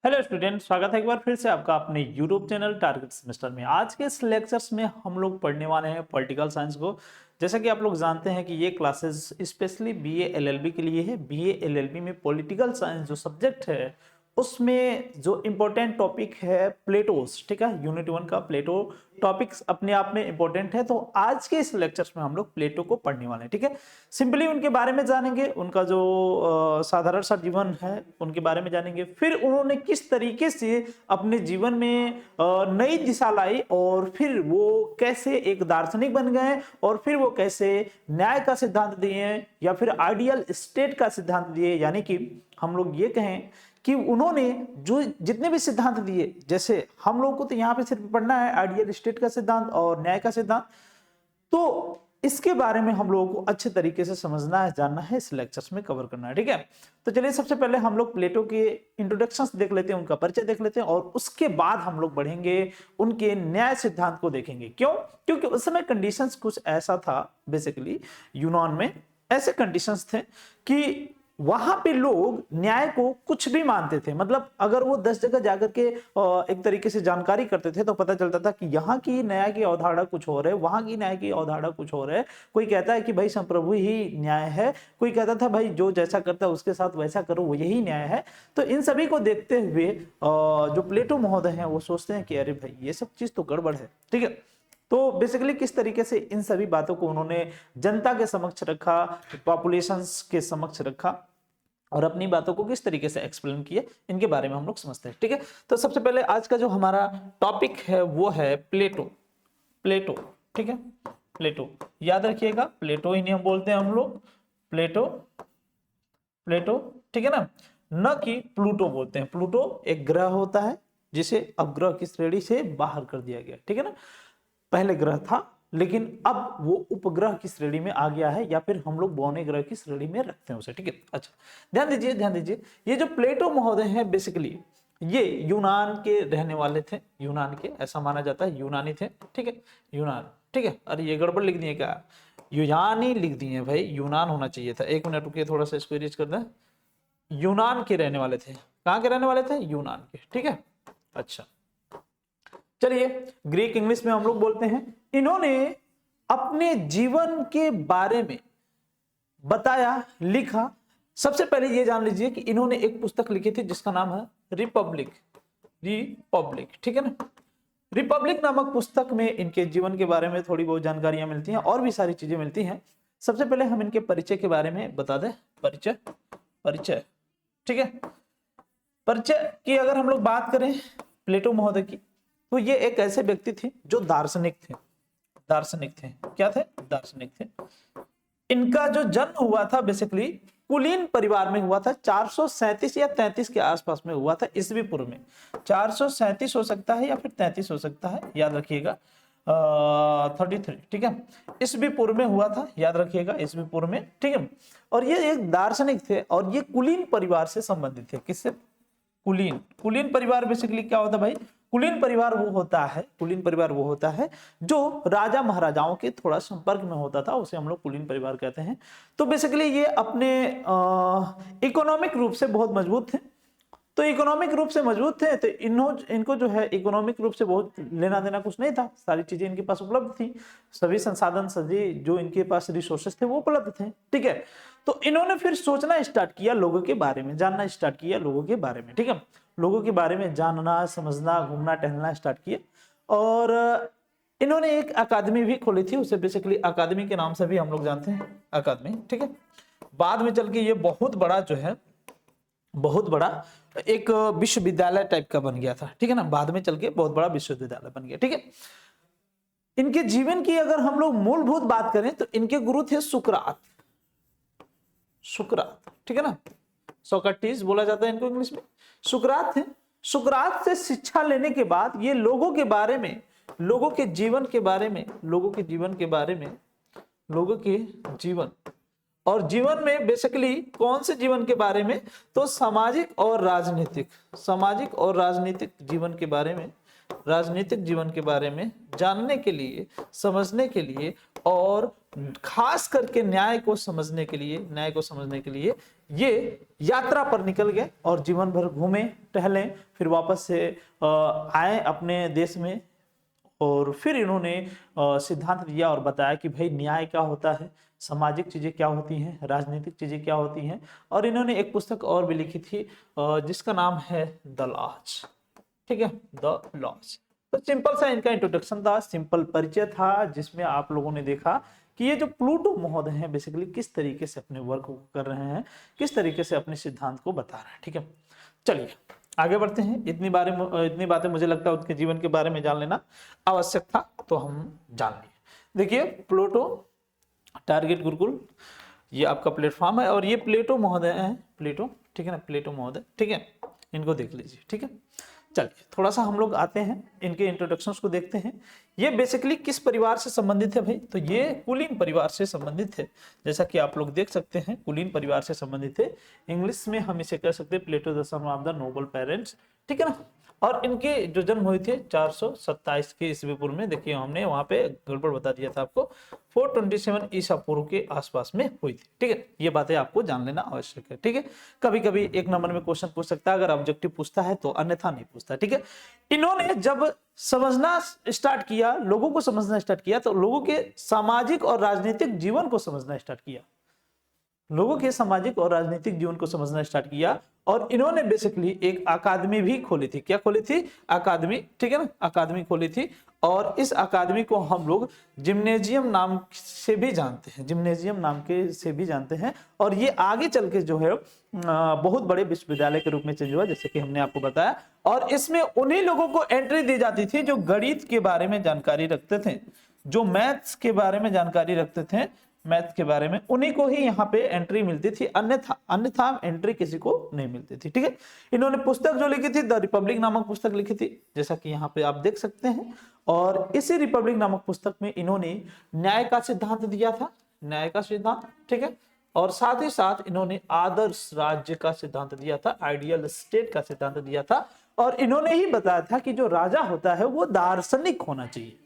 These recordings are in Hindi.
हेलो स्टूडेंट, स्वागत है एक बार फिर से आपका अपने यूट्यूब चैनल टारगेट सेमेस्टर में। आज के इस लेक्चर्स में हम लोग पढ़ने वाले हैं पॉलिटिकल साइंस को। जैसा कि आप लोग जानते हैं कि ये क्लासेस स्पेशली बीए एलएलबी के लिए है। बीए एलएलबी में पॉलिटिकल साइंस जो सब्जेक्ट है उसमें जो इम्पोर्टेंट टॉपिक है प्लेटोस, ठीक है, यूनिट 1 का प्लेटो टॉपिक्स अपने आप में इम्पोर्टेंट है। तो आज के इस लेक्चर्स में हम लोग प्लेटो को पढ़ने वाले हैं, ठीक है। सिंपली उनके बारे में जानेंगे, उनका जो साधारण सा जीवन है उनके बारे में जानेंगे, फिर उन्होंने किस तरीके से अपने जीवन में नई दिशा लाई और फिर वो कैसे एक दार्शनिक बन गए और फिर वो कैसे न्याय का सिद्धांत दिए या फिर आइडियल स्टेट का सिद्धांत दिए। यानी कि हम लोग ये कहें कि उन्होंने जो जितने भी सिद्धांत दिए, जैसे हम लोग को तो यहाँ पे सिर्फ पढ़ना है आइडियल स्टेट का सिद्धांत और न्याय का सिद्धांत, तो इसके बारे में हम लोगों को अच्छे तरीके से समझना है, जानना है, इस लेक्चर्स में कवर करना है, ठीक है। तो चलिए सबसे पहले हम लोग प्लेटो के इंट्रोडक्शंस देख लेते हैं, उनका परिचय देख लेते हैं और उसके बाद हम लोग बढ़ेंगे उनके न्याय सिद्धांत को देखेंगे। क्यों? क्योंकि उस समय कंडीशंस कुछ ऐसा था, बेसिकली यूनान में ऐसे कंडीशंस थे कि वहां पे लोग न्याय को कुछ भी मानते थे। मतलब अगर वो 10 जगह जाकर के एक तरीके से जानकारी करते थे तो पता चलता था कि यहाँ की न्याय की अवधारणा कुछ और है, वहां की न्याय की अवधारणा कुछ और है। कोई कहता है कि भाई संप्रभु ही न्याय है, कोई कहता था भाई जो जैसा करता है उसके साथ वैसा करो, वो यही न्याय है। तो इन सभी को देखते हुए जो प्लेटो महोदय हैं वो सोचते हैं कि अरे भाई ये सब चीज तो गड़बड़ है, ठीक है। तो बेसिकली किस तरीके से इन सभी बातों को उन्होंने जनता के समक्ष रखा, पॉपुलेशंस के समक्ष रखा और अपनी बातों को किस तरीके से एक्सप्लेन किए, इनके बारे में हम लोग समझते हैं, ठीक है। तो सबसे पहले आज का जो हमारा टॉपिक है वो है प्लेटो। प्लेटो, ठीक है, प्लेटो याद रखिएगा, प्लेटो ही नहीं हम बोलते हैं हम लोग, प्लेटो, प्लेटो, ठीक है ना, न कि प्लूटो बोलते हैं। प्लूटो एक ग्रह होता है जिसे अपग्रह की श्रेणी से बाहर कर दिया गया, ठीक है ना। पहले ग्रह था लेकिन अब वो उपग्रह की श्रेणी में आ गया है, या फिर हम लोग बौने ग्रह की श्रेणी में रखते हैं उसे, ठीक है। अच्छा, ध्यान दीजिए ध्यान दीजिए, ये जो प्लेटो महोदय हैं बेसिकली ये यूनान के रहने वाले थे, यूनान के, ऐसा माना जाता है यूनानी थे, ठीक है, यूनान, ठीक है। अरे ये गड़बड़ लिख दिए क्या, यूनानी लिख दिए भाई, यूनान होना चाहिए था। एक मिनट रुकिए, थोड़ा सा इसको इरेज कर दें। यूनान के रहने वाले थे, कहाँ के रहने वाले थे, यूनान के, ठीक है। अच्छा चलिए, ग्रीक इंग्लिश में हम लोग बोलते हैं। इन्होंने अपने जीवन के बारे में बताया, लिखा। सबसे पहले ये जान लीजिए कि इन्होंने एक पुस्तक लिखी थी जिसका नाम है रिपब्लिक, रिपब्लिक, ठीक है ना। रिपब्लिक नामक पुस्तक में इनके जीवन के बारे में थोड़ी बहुत जानकारियां मिलती हैं और भी सारी चीजें मिलती हैं। सबसे पहले हम इनके परिचय के बारे में बता दें। परिचय, परिचय, ठीक है। परिचय की अगर हम लोग बात करें प्लेटो महोदय की, तो ये एक ऐसे व्यक्ति थे जो दार्शनिक थे। दार्शनिक थे, क्या थे, दार्शनिक थे। इनका जो जन्म हुआ था बेसिकली कुलीन परिवार में हुआ था, 437 या 33 के आसपास में हुआ था, ईसवी पूर्व में। 437 हो सकता है या फिर 33 हो सकता है, याद रखिएगा। 33, ठीक है, ईसवी पूर्व में हुआ था, याद रखिएगा, ईसवी पूर्व में, ठीक है। और ये एक दार्शनिक थे और ये कुलीन परिवार से संबंधित थे। किससे? कुलीन। कुलीन परिवार बेसिकली क्या होता है भाई, कुलीन परिवार वो होता है, कुलीन परिवार वो होता है जो राजा महाराजाओं के थोड़ा संपर्क में होता था, उसे हम लोग कुलीन परिवार कहते हैं। तो बेसिकली ये अपने इकोनॉमिक रूप से बहुत मजबूत थे। तो इकोनॉमिक रूप से मजबूत थे तो इनको जो है इकोनॉमिक रूप से बहुत लेना देना कुछ नहीं था, सारी चीजें इनके पास उपलब्ध थी, सभी संसाधन सभी जो इनके पास रिसोर्सेस थे वो उपलब्ध थे, ठीक है। तो इन्होंने फिर सोचना स्टार्ट किया लोगों के बारे में, जानना स्टार्ट किया लोगों के बारे में, ठीक है। लोगों के बारे में जानना, समझना, घूमना टहलना स्टार्ट किया और इन्होंने एक अकादमी भी खोली थी, उसे बेसिकली अकादमी के नाम से भी हम लोग जानते हैं, अकादमी, ठीक है। बाद में चल के ये बहुत बड़ा जो है, बहुत बड़ा एक विश्वविद्यालय टाइप का बन गया था, ठीक है ना। बाद में चल के बहुत बड़ा विश्वविद्यालय बन गया, ठीक है। इनके जीवन की अगर हम लोग मूलभूत बात करें तो इनके गुरु थे सुकरात, सुकरात, ठीक है ना, सोक्रेटिस बोला जाता है इनको इंग्लिश में, सुकरात थे। सुकरात से शिक्षा लेने के बाद ये लोगों के बारे में, लोगों के जीवन के बारे में, लोगों के जीवन के बारे में, लोगों के जीवन और जीवन में बेसिकली कौन से जीवन के बारे में, तो सामाजिक और राजनीतिक, सामाजिक और राजनीतिक जीवन के बारे में, राजनीतिक जीवन के बारे में जानने के लिए, समझने के लिए और खास करके न्याय को समझने के लिए ये यात्रा पर निकल गए और जीवन भर घूमे टहले, फिर वापस से आए अपने देश में और फिर इन्होंने सिद्धांत दिया और बताया कि भाई न्याय क्या होता है, सामाजिक चीजें क्या होती हैं, राजनीतिक चीजें क्या होती हैं। और इन्होंने एक पुस्तक और भी लिखी थी जिसका नाम है द लॉज। ठीक है, द लॉज। तो सिंपल सा इनका इंट्रोडक्शन था, सिंपल परिचय था, जिसमें आप लोगों ने देखा कि ये जो प्लूटो महोदय हैं बेसिकली किस तरीके से अपने वर्क को कर रहे हैं, किस तरीके से अपने सिद्धांत को बता रहे हैं। ठीक है, चलिए आगे बढ़ते हैं। इतनी बातें मुझे लगता है उनके जीवन के बारे में जान लेना आवश्यक था, तो हम जान लिए। देखिए प्लूटो टारगेट गुरुकुल ये आपका प्लेटफॉर्म है और ये प्लेटो महोदय है, प्लेटो, ठीक है ना, प्लेटो महोदय, ठीक है, इनको देख लीजिए। ठीक है, चलिए थोड़ा सा हम लोग आते हैं इनके इंट्रोडक्शंस को देखते हैं। ये बेसिकली किस परिवार से संबंधित है भाई, तो ये कुलीन परिवार से संबंधित है। जैसा कि आप लोग देख सकते हैं कुलीन परिवार से संबंधित है। इंग्लिश में हम इसे कह सकते हैं Plato the son of the noble parents. ठीक है ना, और इनके जो जन्म हुए थे 427 के ईस्वी पूर्व में, देखिए हमने वहां पे गड़बड़ बता दिया था आपको, 427 ईसा पूर्व के आसपास में हुई थी। ठीक है, ये बातें आपको जान लेना आवश्यक है। ठीक है, कभी कभी एक नंबर में क्वेश्चन पूछ सकता है अगर ऑब्जेक्टिव पूछता है तो, अन्यथा नहीं पूछता। ठीक है, इन्होंने जब समझना स्टार्ट किया, लोगों को समझना स्टार्ट किया, तो लोगों के सामाजिक और राजनीतिक जीवन को समझना स्टार्ट किया, लोगों के सामाजिक और राजनीतिक जीवन को समझना स्टार्ट किया। और इन्होंने बेसिकली एक अकादमी भी खोली थी। क्या खोली थी? अकादमी। ठीक है ना, अकादमी खोली थी और इस अकादमी को हम लोग जिम्नेजियम नाम से भी जानते हैं, जिम्नेजियम नाम के से भी जानते हैं। और ये आगे चल के जो है बहुत बड़े विश्वविद्यालय के रूप में चेंज हुआ, जैसे कि हमने आपको बताया। और इसमें उन्हीं लोगों को एंट्री दी जाती थी जो गणित के बारे में जानकारी रखते थे, जो मैथ्स के बारे में जानकारी रखते थे, मैथ के बारे में, उन्हीं को ही यहाँ पे एंट्री मिलती थी, अन्यथा एंट्री किसी को नहीं मिलती थी। ठीक है, इन्होंने पुस्तक जो लिखी थी द रिपब्लिक नामक पुस्तक लिखी थी, जैसा कि यहाँ पे आप देख सकते हैं। और इसी रिपब्लिक नामक पुस्तक में इन्होंने न्याय का सिद्धांत दिया था, न्याय का सिद्धांत। ठीक है, और साथ ही साथ इन्होंने आदर्श राज्य का सिद्धांत दिया था, आइडियल स्टेट का सिद्धांत दिया था। और इन्होंने ही बताया था कि जो राजा होता है वो दार्शनिक होना चाहिए।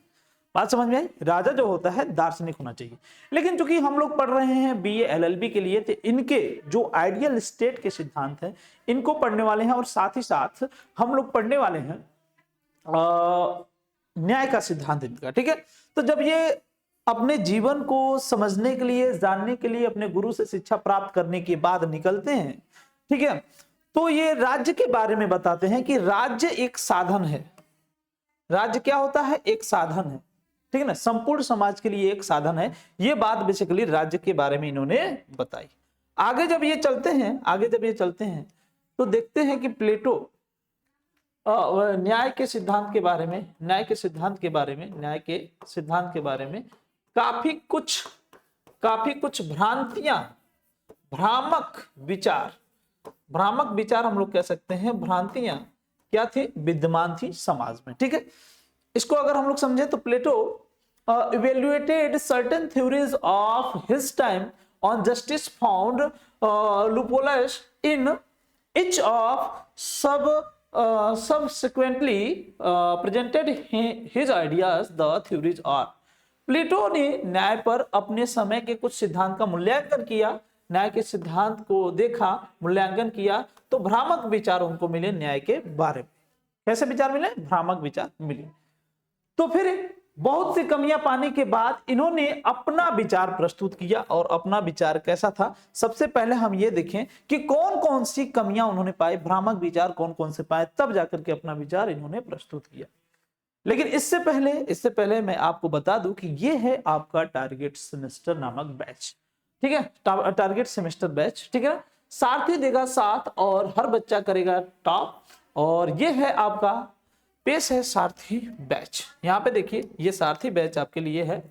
बात समझ में आई? राजा जो होता है दार्शनिक होना चाहिए। लेकिन चूंकि हम लोग पढ़ रहे हैं बीए एलएलबी के लिए, तो इनके जो आइडियल स्टेट के सिद्धांत हैं इनको पढ़ने वाले हैं, और साथ ही साथ हम लोग पढ़ने वाले हैं न्याय का सिद्धांत इनका। ठीक है, तो जब ये अपने जीवन को समझने के लिए, जानने के लिए अपने गुरु से शिक्षा प्राप्त करने के बाद निकलते हैं, ठीक है, तो ये राज्य के बारे में बताते हैं कि राज्य एक साधन है। राज्य क्या होता है? एक साधन है। ठीक है ना, संपूर्ण समाज के लिए एक साधन है। ये बात बेसिकली राज्य के बारे में इन्होंने बताई। आगे जब ये चलते हैं तो देखते हैं कि प्लेटो न्याय के सिद्धांत के बारे में काफी कुछ भ्रामक विचार हम लोग कह सकते हैं, भ्रांतियां क्या थी? विद्यमान थी समाज में। ठीक है, इसको अगर हम लोग समझे तो प्लेटो evaluated certain theories of his time on justice found loopholes in each of subsequently presented his ideas. The theories are, प्लेटो ने न्याय पर अपने समय के कुछ सिद्धांत का मूल्यांकन किया, न्याय के सिद्धांत को देखा, मूल्यांकन किया, तो भ्रामक विचार उनको मिले न्याय के बारे में। कैसे विचार मिले? भ्रामक विचार मिले। तो फिर बहुत सी कमियां पाने के बाद इन्होंने अपना विचार प्रस्तुत किया, और अपना विचार कैसा था? सबसे पहले हम ये देखें कि कौन कौन सी कमियां उन्होंने पाई, भ्रामक विचार कौन कौन से पाए, तब जाकर के अपना विचार इन्होंने प्रस्तुत किया। लेकिन इससे पहले मैं आपको बता दूं कि ये है आपका टारगेट सेमेस्टर नामक बैच। ठीक है, टारगेट सेमेस्टर बैच। ठीक है, सारथी देगा साथ और हर बच्चा करेगा टॉप। और ये है आपका पेश है सारथी बैच। यहाँ पे देखिए ये सारथी बैच आपके लिए है,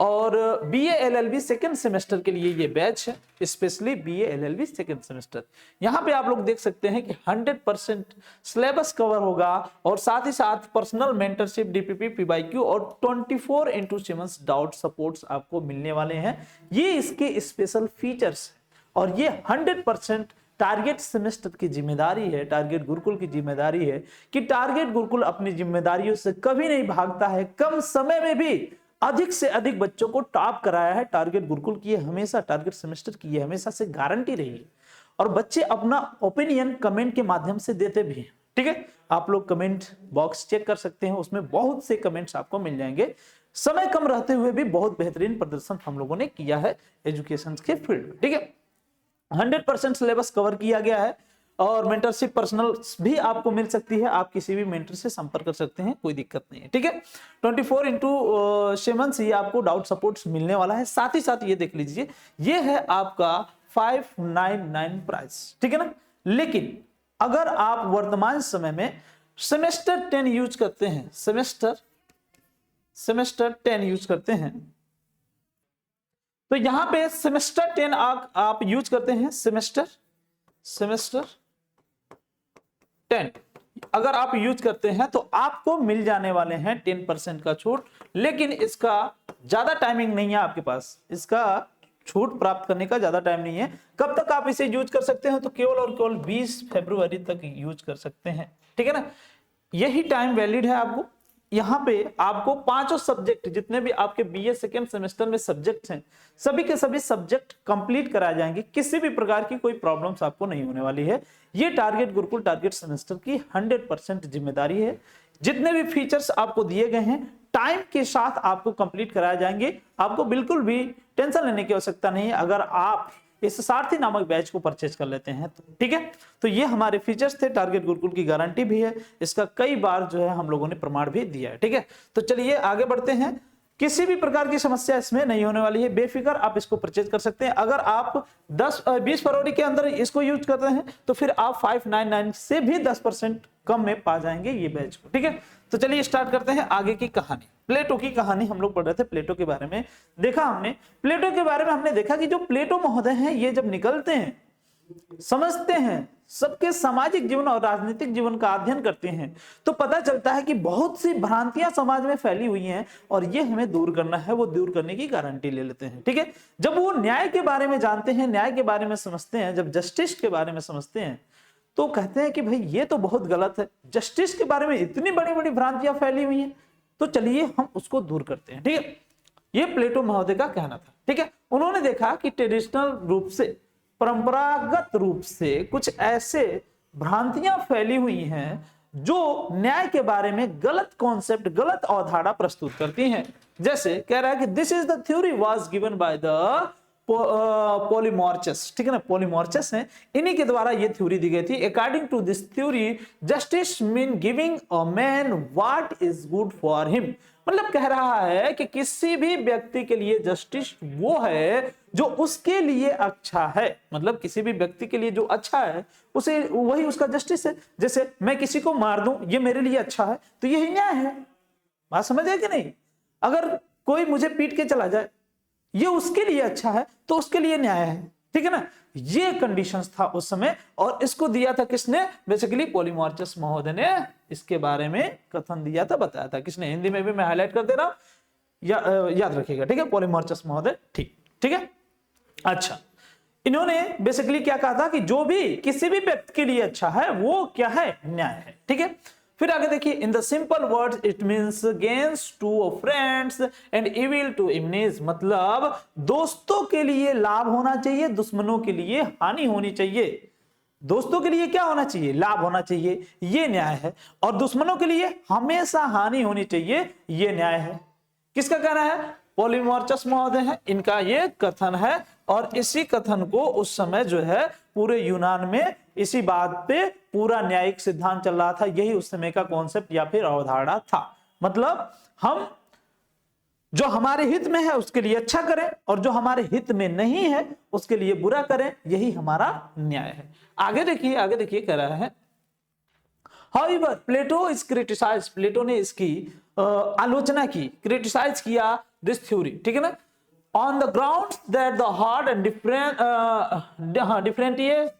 और बीए एलएलबी सेकंड सेमेस्टर के लिए ये बैच है, specially BA LLB second semester. यहाँ पे आप लोग देख सकते हैं कि 100% सिलेबस कवर होगा, और साथ ही साथ पर्सनल मेंटरशिप, डीपीपी, पीवाईक्यू और 24/7 डाउट सपोर्ट्स आपको मिलने वाले हैं। ये इसके स्पेशल फीचर्स है, और ये 100% टारगेट सेमेस्टर की जिम्मेदारी है, टारगेट गुरुकुल की जिम्मेदारी है कि टारगेट गुरुकुल अपनी जिम्मेदारियों से कभी नहीं भागता है, कम समय में भी अधिक से अधिक बच्चों को टॉप कराया है टारगेट गुरुकुल की, हमेशा टारगेट सेमेस्टर की हमेशा से गारंटी रही है। और बच्चे अपना ओपिनियन कमेंट के माध्यम से देते भी हैं। ठीक है, आप लोग कमेंट बॉक्स चेक कर सकते हैं, उसमें बहुत से कमेंट्स आपको मिल जाएंगे। समय कम रहते हुए भी बहुत बेहतरीन प्रदर्शन हम लोगों ने किया है एजुकेशन के फील्ड में। ठीक है, 100% सिलेबस कवर किया गया है और मेंटरशिप पर्सनल भी आपको मिल सकती है, आप किसी भी मेंटर से संपर्क कर सकते हैं, कोई दिक्कत नहीं है। ठीक है, 24/7 ये आपको डाउट सपोर्ट मिलने वाला है। साथ ही साथ ये देख लीजिए, ये है आपका 599 प्राइस। ठीक है ना, लेकिन अगर आप वर्तमान समय में सेमेस्टर 10 यूज करते हैं, सेमेस्टर 10 यूज करते हैं, तो यहां पे सेमेस्टर 10 आप यूज करते हैं, सेमेस्टर 10 अगर आप यूज करते हैं तो आपको मिल जाने वाले हैं 10% का छूट। लेकिन इसका ज्यादा टाइमिंग नहीं है आपके पास, इसका छूट प्राप्त करने का ज्यादा टाइम नहीं है। कब तक आप इसे यूज कर सकते हैं, तो केवल और केवल 20 फरवरी तक यूज कर सकते हैं। ठीक है ना, यही टाइम वैलिड है आपको। यहाँ पे आपको पांचों सब्जेक्ट, जितने भी आपके बीए सेकेंड सेमेस्टर में सब्जेक्ट हैं, सभी के सभी सब्जेक्ट कंप्लीट कराए जाएंगे। किसी भी प्रकार की कोई प्रॉब्लम्स आपको नहीं होने वाली है। ये टारगेट गुरुकुल टारगेट सेमेस्टर की 100% जिम्मेदारी है। जितने भी फीचर्स आपको दिए गए हैं टाइम के साथ आपको कंप्लीट कराए जाएंगे। आपको बिल्कुल भी टेंशन लेने की आवश्यकता नहीं है अगर आप इस सारथी नामक बैच को परचेज कर लेते हैं तो। ठीक है, तो ये हमारे फीचर्स थे। टारगेट गुरुकुल की गारंटी भी है, इसका कई बार जो है हम लोगों ने प्रमाण भी दिया है। ठीक है, तो चलिए आगे बढ़ते हैं। किसी भी प्रकार की समस्या इसमें नहीं होने वाली है, बेफिक्र आप इसको परचेज कर सकते हैं। अगर आप 20 फरवरी के अंदर इसको यूज करते हैं तो फिर आप 599 से भी 10% कम में पा जाएंगे ये बैच को। ठीक है, तो चलिए स्टार्ट करते हैं आगे की कहानी। प्लेटो की कहानी हम लोग पढ़ रहे थे, प्लेटो के बारे में देखा हमने। प्लेटो के बारे में हमने देखा कि जो प्लेटो महोदय हैं, ये जब निकलते हैं, समझते हैं, सबके सामाजिक जीवन और राजनीतिक जीवन का अध्ययन करते हैं, तो पता चलता है कि बहुत सी भ्रांतियां समाज में फैली हुई हैं और ये हमें दूर करना है। वो दूर करने की गारंटी ले लेते हैं। ठीक है, जब वो न्याय के बारे में जानते हैं, न्याय के बारे में समझते हैं, जब जस्टिस के बारे में समझते हैं, तो कहते हैं कि भाई ये तो बहुत गलत है, जस्टिस के बारे में इतनी बड़ी बड़ी भ्रांतियां फैली हुई हैं, तो चलिए हम उसको दूर करते हैं। ठीक है, ये प्लेटो महोदय का कहना था। ठीक है, उन्होंने देखा कि ट्रेडिशनल रूप से, परंपरागत रूप से कुछ ऐसे भ्रांतियां फैली हुई हैं जो न्याय के बारे में गलत कॉन्सेप्ट, गलत अवधारणा प्रस्तुत करती हैं। जैसे कह रहा है कि this is the theory was given by the Polemarchus. ठीक है ना, पॉलीमॉर्चस है, इन्हीं के द्वारा ये थ्योरी दी गई थी। According to this theory, justice mean giving a man what is good for him. मतलब कह रहा है कि किसी भी व्यक्ति के लिए जस्टिस वो है जो उसके लिए अच्छा है। मतलब किसी भी व्यक्ति के लिए जो अच्छा है उसे, वही उसका जस्टिस है। जैसे मैं किसी को मार दूं, ये मेरे लिए अच्छा है, तो यही न्याय है। बात समझ है कि नहीं? अगर कोई मुझे पीट के चला जाए, ये उसके लिए अच्छा है, तो उसके लिए न्याय है। ठीक है ना, ये कंडीशंस था उस समय, और इसको दिया था किसने? बेसिकली पॉलीमॉर्चस महोदय ने इसके बारे में कथन दिया था, बताया था। किसने? हिंदी में भी मैं हाईलाइट कर दे रहा हूं, याद रखिएगा। ठीक है, पॉलीमॉर्चस महोदय। ठीक है, अच्छा, इन्होंने बेसिकली क्या कहा था कि जो भी किसी भी व्यक्ति के लिए अच्छा है वो क्या है? न्याय है। ठीक है, फिर आगे देखिए, in the simple words it means gains to friends and evil to enemies. मतलब दोस्तों के लिए लाभ होना चाहिए, दुश्मनों के लिए हानि होनी चाहिए। दोस्तों के लिए क्या होना चाहिए? लाभ होना चाहिए, ये न्याय है। और दुश्मनों के लिए हमेशा हानि होनी चाहिए, ये न्याय है। किसका कहना है? पॉलीमॉर्चस महोदय है, इनका ये कथन है। और इसी कथन को उस समय जो है पूरे यूनान में इसी बात पे पूरा न्यायिक सिद्धांत चल रहा था। यही उस समय का कॉन्सेप्ट या फिर अवधारणा था। मतलब हम जो हमारे हित में है उसके लिए अच्छा करें, और जो हमारे हित में नहीं है उसके लिए बुरा करें, यही हमारा न्याय है। आगे देखिए कह रहा है, However, Plato is criticized. प्लेटो ने इसकी आलोचना की, क्रिटिसाइज किया दिस थ्योरी। ठीक है ना, on the ground that the hard and differentiate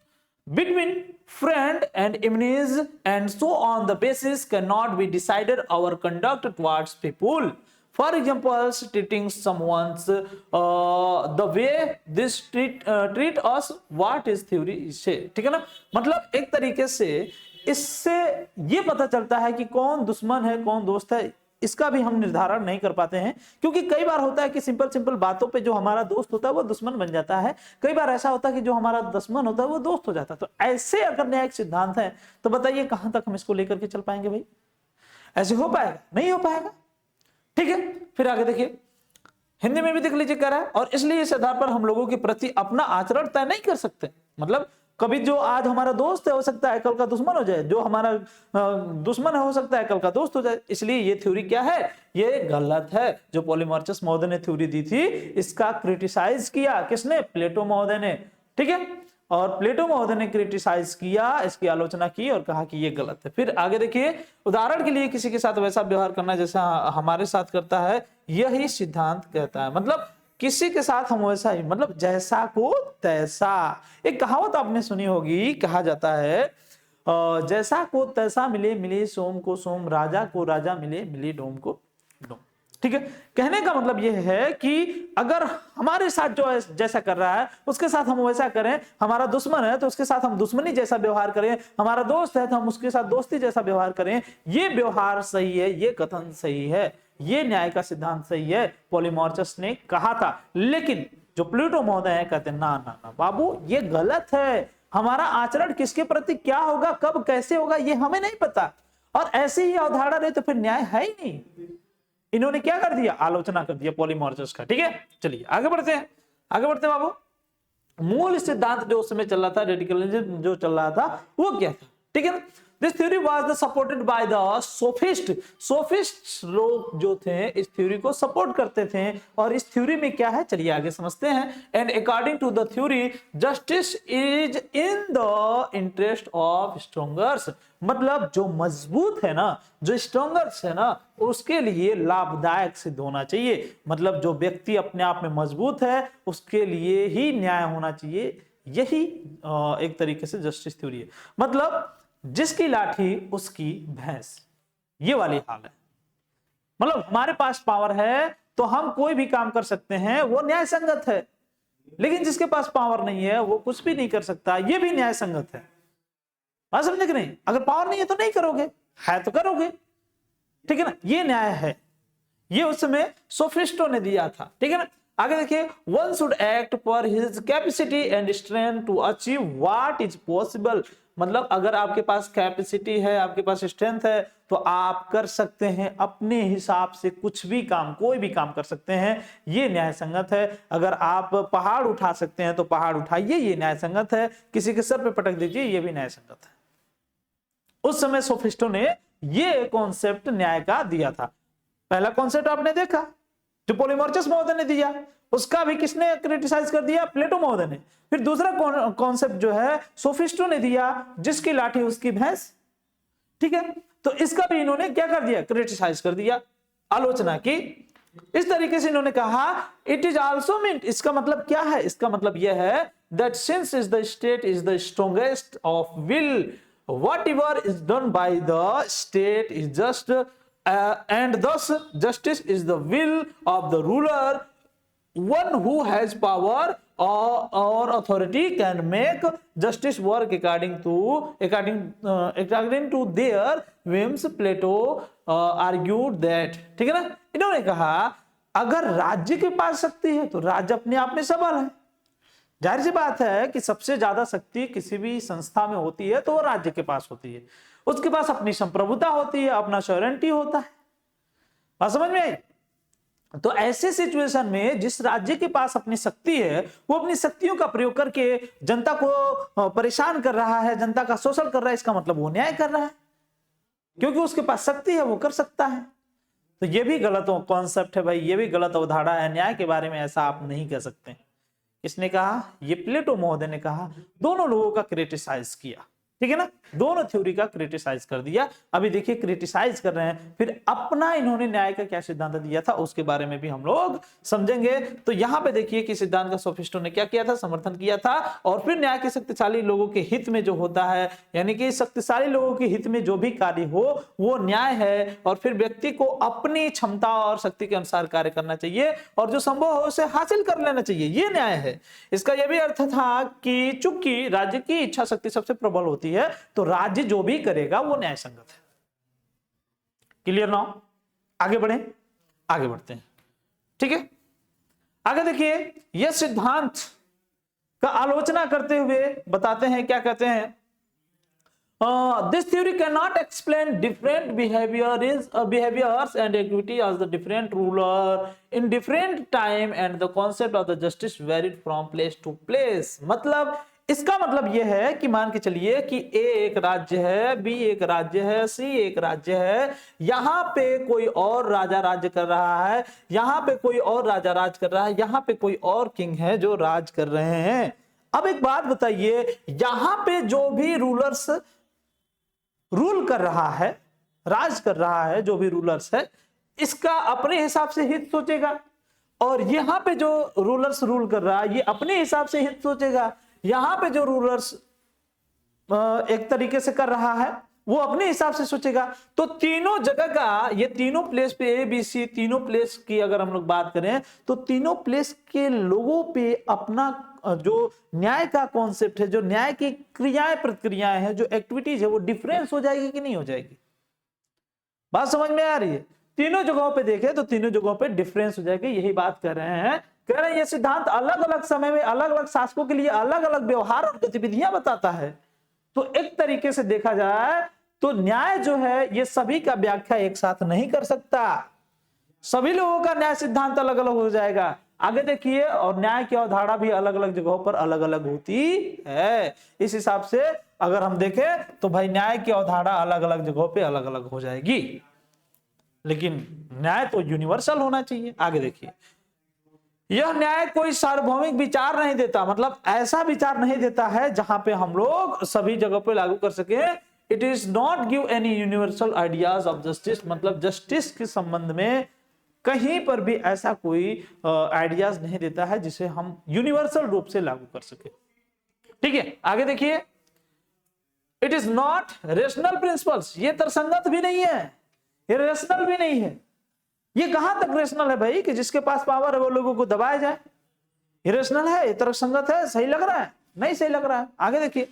between friend and enemies and so on the basis cannot be decided our conduct towards people. For example, treating someone's the way this treat us, what is theory say. ठीक है ना, मतलब एक तरीके से इससे ये पता चलता है कि कौन दुश्मन है, कौन दोस्त है। इसका भी हम निर्धारण नहीं कर पाते हैं, क्योंकि कई बार होता है कि सिंपल सिंपल बातों पे जो हमारा दोस्त होता है वो दुश्मन बन जाता है, कई बार ऐसा होता है कि जो हमारा दुश्मन होता है वो दोस्त हो जाता है। तो ऐसे अगर न्यायिक सिद्धांत है तो बताइए कहां तक हम इसको लेकर के चल पाएंगे भाई? ऐसे हो पाएगा? नहीं हो पाएगा। ठीक है, फिर आगे देखिए, हिंदी में भी देख लीजिए कह रहा है, और इसलिए इस आधार पर हम लोगों के प्रति अपना आचरण तय नहीं कर सकते। मतलब कभी जो आज हमारा दोस्त है हो सकता है कल का दुश्मन हो जाए, जो हमारा दुश्मन है हो सकता है कल का दोस्त हो जाए। इसलिए ये थ्योरी क्या है? ये गलत है। जो पॉलीमर्चस महोदय ने थ्योरी दी थी, इसका क्रिटिसाइज किया किसने? प्लेटो महोदय ने। ठीक है, और प्लेटो महोदय ने क्रिटिसाइज किया, इसकी आलोचना की और कहा कि ये गलत है। फिर आगे देखिए, उदाहरण के लिए किसी के साथ वैसा व्यवहार करना जैसा हमारे साथ करता है, यही सिद्धांत कहता है। मतलब किसी के साथ हम वैसा ही, मतलब जैसा को तैसा। एक कहावत आपने सुनी होगी, कहा जाता है जैसा को तैसा मिले, मिले सोम को सोम, राजा को राजा मिले, मिले डोम को डोम। ठीक है, कहने का मतलब यह है कि अगर हमारे साथ जो जैसा कर रहा है उसके साथ हम वैसा करें, हमारा दुश्मन है तो उसके साथ हम दुश्मनी जैसा व्यवहार करें, हमारा दोस्त है तो हम उसके साथ दोस्ती जैसा व्यवहार करें, ये व्यवहार सही है, ये कथन सही है, ये न्याय का सिद्धांत सही है, पॉलीमर्चस ने कहा था। लेकिन जो प्लेटो महोदय है कहते हैं ना ना ना बाबू, ये गलत है। हमारा आचरण किसके प्रति क्या होगा, कब कैसे होगा, ये हमें नहीं पता, और ऐसे ही अवधारणा रहे तो फिर न्याय है ही नहीं। इन्होंने क्या कर दिया? आलोचना कर दिया पॉलीमर्चस का। ठीक है, चलिए आगे बढ़ते हैं, आगे बढ़ते हैं बाबू। मूल सिद्धांत जो उस समय चल रहा था, रेडिकलिज्म जो चल रहा था, वो क्या था? ठीक है ना, this theory was supported by the sophist. Sophist लोग जो थे इस थ्योरी को सपोर्ट करते थे, और इस थ्योरी में क्या है चलिए आगे समझते हैं। And according to the theory, justice is in the interest of strongers. मतलब जो मजबूत है ना, जो स्ट्रॉन्गर्स है ना, उसके लिए लाभदायक सिद्ध होना चाहिए। मतलब जो व्यक्ति अपने आप में मजबूत है उसके लिए ही न्याय होना चाहिए। यही एक तरीके से जस्टिस थ्योरी है। मतलब जिसकी लाठी उसकी भैंस, ये वाली हाल है। मतलब हमारे पास पावर है तो हम कोई भी काम कर सकते हैं, वो न्याय संगत है। लेकिन जिसके पास पावर नहीं है वो कुछ भी नहीं कर सकता, ये भी न्याय संगत है। बात समझे कि नहीं? अगर पावर नहीं है तो नहीं करोगे, है तो करोगे। ठीक है ना, ये न्याय है। ये उस समय सोफिस्टों ने दिया था। ठीक है ना, आगे देखिए, one should act for his capacity and strength to achieve what is possible. मतलब अगर आपके पास कैपेसिटी है, आपके पास स्ट्रेंथ है, तो आप कर सकते हैं अपने हिसाब से कुछ भी काम, कोई भी काम कर सकते हैं, ये न्याय संगत है। अगर आप पहाड़ उठा सकते हैं तो पहाड़ उठाइए, ये न्याय संगत है। किसी के सर पे पटक दीजिए, ये भी न्याय संगत है। उस समय सोफिस्टों ने ये कॉन्सेप्ट न्याय का दिया था। पहला कॉन्सेप्ट आपने देखा जो पॉलीमर्चस महोदय ने दिया, उसका भी किसने क्रिटिसाइज कर दिया? प्लेटो महोदय ने। फिर दूसरा कॉन्सेप्ट जो है सोफिस्टों ने दिया, जिसकी लाठी उसकी भैंस। ठीक है, तो इसका भी इन्होंने क्या कर दिया? क्रिटिसाइज कर दिया, आलोचना की। इस तरीके से इन्होंने कहा इट इज आल्सो मींट। इसका मतलब क्या है? इसका मतलब यह है that since is the state is the strongest of will, whatever is done by the state is just and thus justice is the will of the ruler. One who has power or authority can make justice work according to their whims. Plato argued that। ठीक है ना, इन्होंने कहा अगर राज्य के पास शक्ति है तो राज्य अपने आप में सबल है। जाहिर सी बात है कि सबसे ज्यादा शक्ति किसी भी संस्था में होती है तो वो राज्य के पास होती है। उसके पास अपनी संप्रभुता होती है, अपना सॉवरेंटी होता है। बात समझ में आई? तो ऐसे सिचुएशन में जिस राज्य के पास अपनी शक्ति है वो अपनी शक्तियों का प्रयोग करके जनता को परेशान कर रहा है, जनता का शोषण कर रहा है, इसका मतलब वो न्याय कर रहा है, क्योंकि उसके पास शक्ति है, वो कर सकता है। तो ये भी गलत कॉन्सेप्ट है भाई, ये भी गलत अवधारणा है। न्याय के बारे में ऐसा आप नहीं कह सकते। किसने कहा? ये प्लेटो महोदय ने कहा। दोनों लोगों का क्रिटिसाइज किया। ठीक है ना, दोनों थ्योरी का क्रिटिसाइज कर दिया। अभी देखिए क्रिटिसाइज कर रहे हैं, फिर अपना इन्होंने न्याय का क्या सिद्धांत दिया था उसके बारे में भी हम लोग समझेंगे। तो यहां पे देखिए कि सिद्धांत का सोफिस्टों ने क्या किया था? समर्थन किया था। और फिर न्याय के शक्तिशाली लोगों के हित में जो होता है, यानी कि शक्तिशाली लोगों के हित में जो भी कार्य हो वो न्याय है। और फिर व्यक्ति को अपनी क्षमता और शक्ति के अनुसार कार्य करना चाहिए और जो संभव हो उसे हासिल कर लेना चाहिए, ये न्याय है। इसका यह भी अर्थ था कि चूंकि राज्य की इच्छा शक्ति सबसे प्रबल होती है तो राज्य जो भी करेगा वो न्याय संगत है। Clear now? आगे बढ़े, आगे बढ़ते हैं। ठीक है, आगे देखिए, यह सिद्धांत का आलोचना करते हुए बताते हैं, क्या कहते हैं, this theory cannot explain different behaviors and activity as the different ruler in different time and the concept of the justice varied from place to place। मतलब इसका मतलब यह है कि मान के चलिए कि ए एक राज्य है, बी एक राज्य है, सी एक राज्य है, यहां पे कोई और राजा राज्य कर रहा है, यहां पे कोई और राजा राज कर रहा है, यहां पे कोई और किंग है जो राज कर रहे हैं। अब एक बात बताइए, यहां पे जो भी रूलर्स रूल कर रहा है, राज कर रहा है, जो भी रूलर्स है, इसका अपने हिसाब से हित सोचेगा, और यहां पे जो रूलर्स रूल कर रहा है ये अपने हिसाब से हित सोचेगा। यहां पे जो रूलर्स एक तरीके से कर रहा है वो अपने हिसाब से सोचेगा। तो तीनों जगह का, ये तीनों प्लेस पे ए बी सी तीनों प्लेस की अगर हम लोग बात करें तो तीनों प्लेस के लोगों पे अपना जो न्याय का कॉन्सेप्ट है, जो न्याय की क्रियाएं प्रतिक्रियाएं हैं, जो एक्टिविटीज है, वो डिफरेंस हो जाएगी कि नहीं हो जाएगी? बात समझ में आ रही है? तीनों जगहों पे देखें तो तीनों जगहों पे डिफरेंस हो जाएगी, यही बात कर रहे हैं। कह रहे हैं ये सिद्धांत अलग अलग समय में अलग अलग शासकों के लिए अलग अलग व्यवहार और गतिविधियां बताता है। तो एक तरीके से देखा जाए तो न्याय जो है ये सभी का व्याख्या एक साथ नहीं कर सकता, सभी लोगों का न्याय सिद्धांत अलग अलग हो जाएगा। आगे देखिए, और न्याय की अवधारणा भी अलग अलग जगहों पर अलग अलग होती है। इस हिसाब से अगर हम देखें तो भाई न्याय की अवधारणा अलग अलग जगहों पे अलग अलग हो जाएगी, लेकिन न्याय तो यूनिवर्सल होना चाहिए। आगे देखिए, यह न्याय कोई सार्वभौमिक विचार नहीं देता, मतलब ऐसा विचार नहीं देता है जहां पे हम लोग सभी जगह पे लागू कर सके। It is not give any universal ideas of justice, मतलब जस्टिस के संबंध में कहीं पर भी ऐसा कोई आइडियाज नहीं देता है जिसे हम यूनिवर्सल रूप से लागू कर सके। ठीक है, आगे देखिए, it is not rational principles, ये तर्कसंगत भी नहीं है, ये रेशनल भी नहीं है। ये कहां तक रेशनल है भाई कि जिसके पास पावर है वो लोगों को दबाया जाए? ये रेशनल है? ये तर्कसंगत है? सही लग रहा है? नहीं सही लग रहा है। आगे देखिए,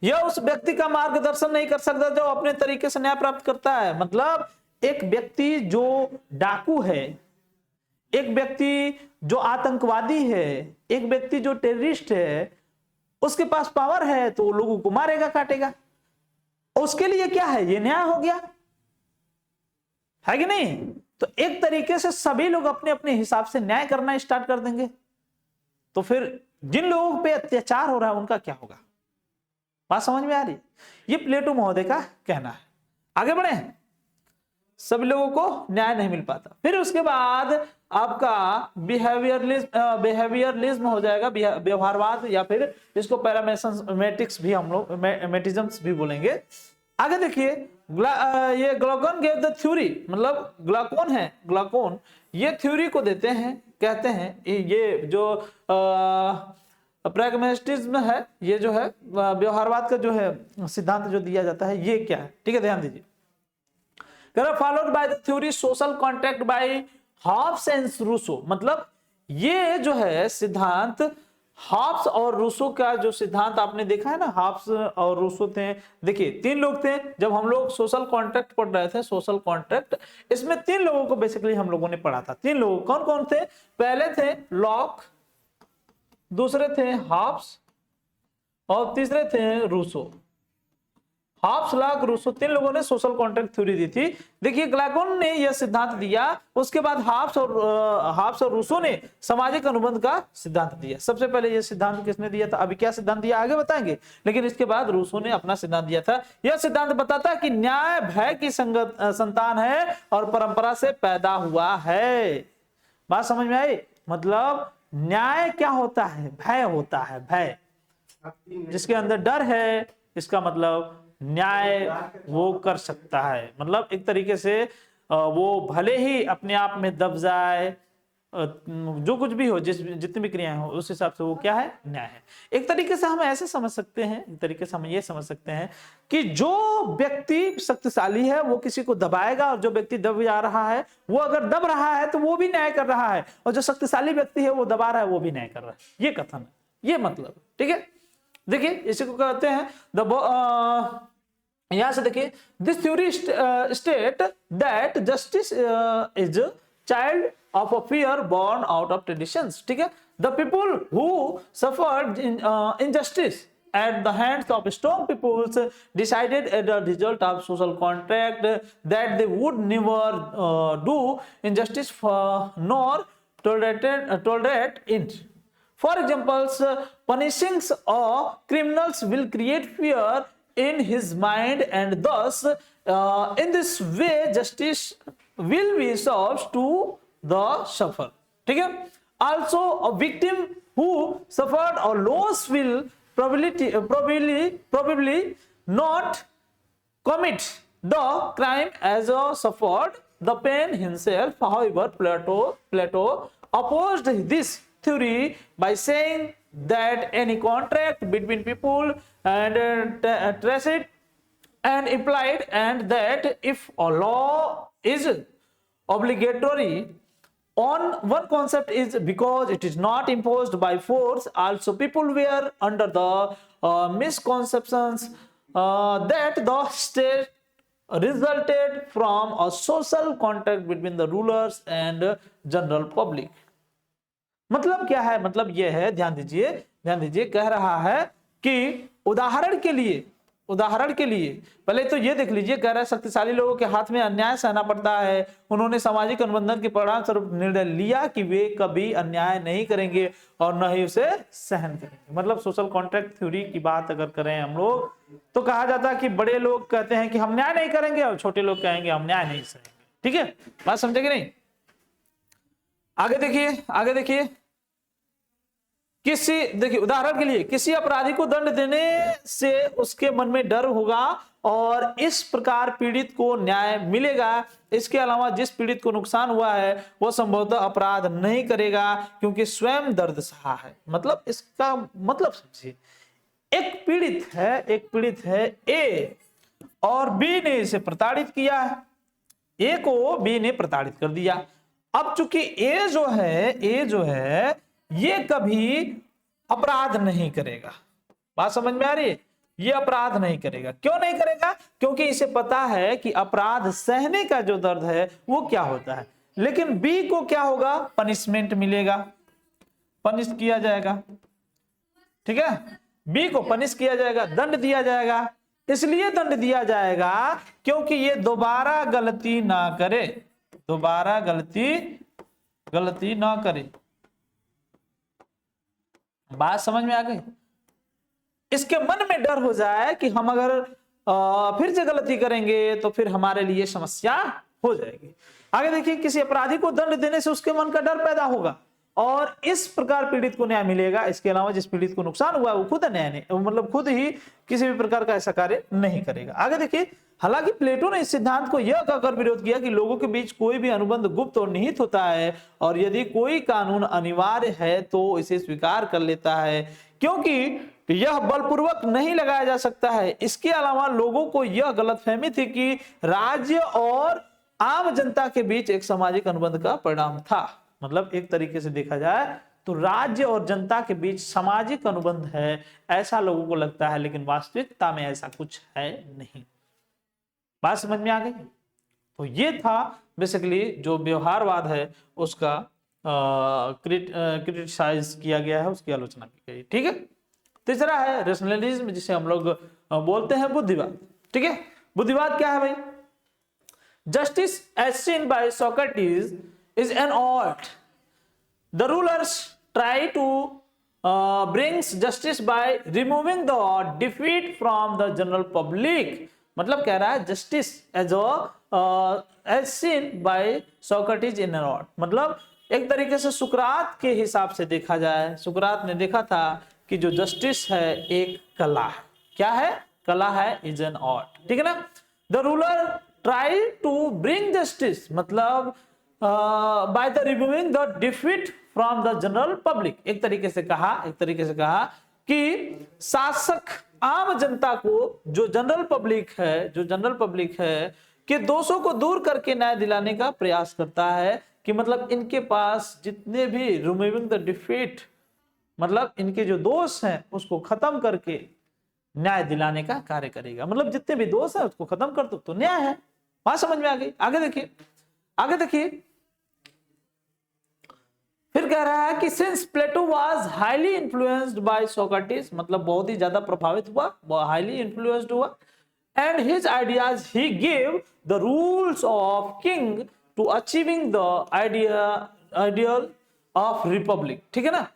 यह उस व्यक्ति का मार्गदर्शन नहीं कर सकता जो अपने तरीके से न्याय प्राप्त करता है। मतलब एक व्यक्ति जो डाकू है, एक व्यक्ति जो आतंकवादी है, एक व्यक्ति जो टेररिस्ट है, उसके पास पावर है तो वो लोगों को मारेगा, काटेगा। उसके लिए क्या है? ये न्याय हो गया, है कि नहीं? तो एक तरीके से सभी लोग अपने अपने हिसाब से न्याय करना स्टार्ट कर देंगे, तो फिर जिन लोगों पे अत्याचार हो रहा है उनका क्या होगा? बात समझ में आ रही है? ये प्लेटो महोदय का कहना है। आगे बढ़े, सभी लोगों को न्याय नहीं मिल पाता। फिर उसके बाद आपका बिहेवियरलिज्म हो जाएगा, व्यवहारवाद, या फिर इसको पैरामेटिक्स भी हम लोग मेटिज्म्स भी बोलेंगे। आगे देखिए, ये ग्लाकोन गेव द थ्योरी, मतलब ग्लाकोन है, ग्लाकोन ये थ्योरी को देते हैं, कहते हैं ये जो प्रैग्मेटिज्म है, ये जो है व्यवहारवाद का जो है सिद्धांत जो दिया जाता है, ये क्या है? ठीक है, ध्यान दीजिए। Followed by the theory social contract by Hobbes and Rousseau, मतलब ये जो है सिद्धांत हॉब्स और रूसो का जो सिद्धांत आपने देखा है ना, हॉब्स और रूसो थे। देखिए तीन लोग थे, जब हम लोग सोशल कॉन्ट्रैक्ट पढ़ रहे थे, सोशल कॉन्ट्रैक्ट, इसमें तीन लोगों को बेसिकली हम लोगों ने पढ़ा था। तीन लोग कौन कौन थे? पहले थे लॉक, दूसरे थे हॉब्स और तीसरे थे रूसो। हॉब्स, लॉक, रूसो, तीन लोगों ने सोशल कॉन्ट्रैक्ट थ्योरी दी थी। देखिए ग्लाकोन ने यह सिद्धांत दिया, उसके बाद हॉब्स और रूसो ने सामाजिक अनुबंध का सिद्धांत दिया। सबसे पहले यह सिद्धांत किसने दिया था? अभी क्या सिद्धांत दिया आगे बताएंगे, लेकिन इसके बाद रूसो ने अपना सिद्धांत दिया था। यह सिद्धांत बताता है कि न्याय भय की संतान है और परंपरा से पैदा हुआ है। बात समझ में आई? मतलब न्याय क्या होता है? भय होता है, भय। जिसके अंदर डर है, इसका मतलब न्याय वो कर सकता है। मतलब एक तरीके से वो भले ही अपने आप में दब जाए, जो कुछ भी हो, जितनी भी क्रियाएं हो, उस हिसाब से वो क्या है? न्याय है। एक तरीके से हम ऐसे समझ सकते हैं, एक तरीके से हम ये समझ सकते हैं कि जो व्यक्ति शक्तिशाली है वो किसी को दबाएगा, और जो व्यक्ति दब जा रहा है, वो अगर दब रहा है तो वो भी न्याय कर रहा है, और जो शक्तिशाली व्यक्ति है वो दबा रहा है वो भी न्याय कर रहा है। ये कथन है, ये मतलब। ठीक है, देखिए इसी को कहते हैं यहां से देखिए, this theory state that justice is child of a fear born out of traditions. ठीक है, the people who suffered injustice at the hands of strong peoples decided as a result of social contract that they would never do injustice for, nor tolerate it. For examples, punishing criminals will create fear in his mind, and thus in this way justice will be served to the sufferer. ठीक है, also a victim who suffered a loss will probably not commit the crime as a suffered the pain himself. However, Plato opposed this theory by saying that any contract between people and tacit and implied, and that if a law is obligatory on one concept is because it is not imposed by force. Also, people were under the misconceptions that the state resulted from a social contract between the rulers and general public. मतलब क्या है, मतलब यह है, ध्यान दीजिए, कह रहा है कि उदाहरण के लिए पहले तो ये देख लीजिए, कह रहा है शक्तिशाली लोगों के हाथ में अन्याय सहना पड़ता है। उन्होंने सामाजिक अनुबंधन के परिणाम स्वरूप निर्णय लिया कि वे कभी अन्याय नहीं करेंगे और न ही उसे सहन करेंगे। मतलब सोशल कॉन्ट्रैक्ट थ्योरी की बात अगर करें हम लोग, तो कहा जाता है कि बड़े लोग कहते हैं कि हम न्याय नहीं करेंगे और छोटे लोग कहेंगे हम न्याय नहीं सहेंगे। ठीक है, बात समझे कि नहीं? आगे देखिए, देखिए उदाहरण के लिए किसी अपराधी को दंड देने से उसके मन में डर होगा और इस प्रकार पीड़ित को न्याय मिलेगा। इसके अलावा जिस पीड़ित को नुकसान हुआ है वो संभवतः अपराध नहीं करेगा क्योंकि स्वयं दर्द सहा है। मतलब इसका मतलब समझिए, एक पीड़ित है ए और बी ने इसे प्रताड़ित किया है। ए को बी ने प्रताड़ित कर दिया। अब चूंकि ए जो है ये कभी अपराध नहीं करेगा। बात समझ में आ रही है? ये अपराध नहीं करेगा। क्यों नहीं करेगा? क्योंकि इसे पता है कि अपराध सहने का जो दर्द है वो क्या होता है। लेकिन बी को क्या होगा? पनिशमेंट मिलेगा, पनिश किया जाएगा। ठीक है, बी को पनिश किया जाएगा, दंड दिया जाएगा। इसलिए दंड दिया जाएगा क्योंकि ये दोबारा गलती ना करे, गलती ना करे। बात समझ में आ गई? इसके मन में डर हो जाए कि हम अगर फिर से गलती करेंगे तो फिर हमारे लिए समस्या हो जाएगी। आगे देखिए, किसी अपराधी को दंड देने से उसके मन का डर पैदा होगा और इस प्रकार पीड़ित को न्याय मिलेगा। इसके अलावा जिस पीड़ित को नुकसान हुआ है वो खुद ही किसी भी प्रकार का ऐसा कार्य नहीं करेगा। आगे देखिए, हालांकि प्लेटो ने इस सिद्धांत को यह कहकर विरोध किया कि लोगों के बीच कोई भी अनुबंध गुप्त और निहित होता है और यदि कोई कानून अनिवार्य है तो इसे स्वीकार कर लेता है क्योंकि यह बलपूर्वक नहीं लगाया जा सकता है। इसके अलावा लोगों को यह गलतफहमी थी कि राज्य और आम जनता के बीच एक सामाजिक अनुबंध का परिणाम था। मतलब एक तरीके से देखा जाए तो राज्य और जनता के बीच सामाजिक अनुबंध है, ऐसा लोगों को लगता है, लेकिन वास्तविकता में ऐसा कुछ है नहीं। बात समझ में आ गई? तो ये था बेसिकली जो व्यवहारवाद है उसका क्रिटिसाइज किया गया है, उसकी आलोचना की गई। ठीक है, तीसरा है रेशनलिज्म, जिसे हम लोग बोलते हैं बुद्धिवाद। ठीक है, बुद्धिवाद क्या है भाई? Justice as seen by Socrates is an art. The rulers try to brings justice by removing the defeat from the general public. मतलब कह रहा है justice as seen by Socrates in an art. मतलब एक तरीके से सुकरात के हिसाब से देखा जाए, सुकरात ने देखा था कि जो जस्टिस है एक कला है। क्या है? कला है, is an art. ठीक है ना? The ruler try to bring justice मतलब by the removing the defeat from the general public। एक तरीके से कहा कि शासक आम जनता को, जो जनरल पब्लिक है कि दोषों को दूर करके न्याय दिलाने का प्रयास करता है। कि मतलब इनके पास जितने भी रिमूविंग द डिफीट, मतलब इनके जो दोष हैं उसको खत्म करके न्याय दिलाने का कार्य करेगा। मतलब जितने भी दोष है उसको खत्म कर दो तो न्याय है। बात समझ में आ गई? आगे देखिए, आगे देखिए, फिर कह रहा है कि since Plato was highly influenced by Socrates, मतलब बहुत ही ज्यादा प्रभावित हुआ, हाईली इन्फ्लुएंस्ड हुआ, and his ideas he give the rules of king to achieving the ideal of republic. ठीक है ना?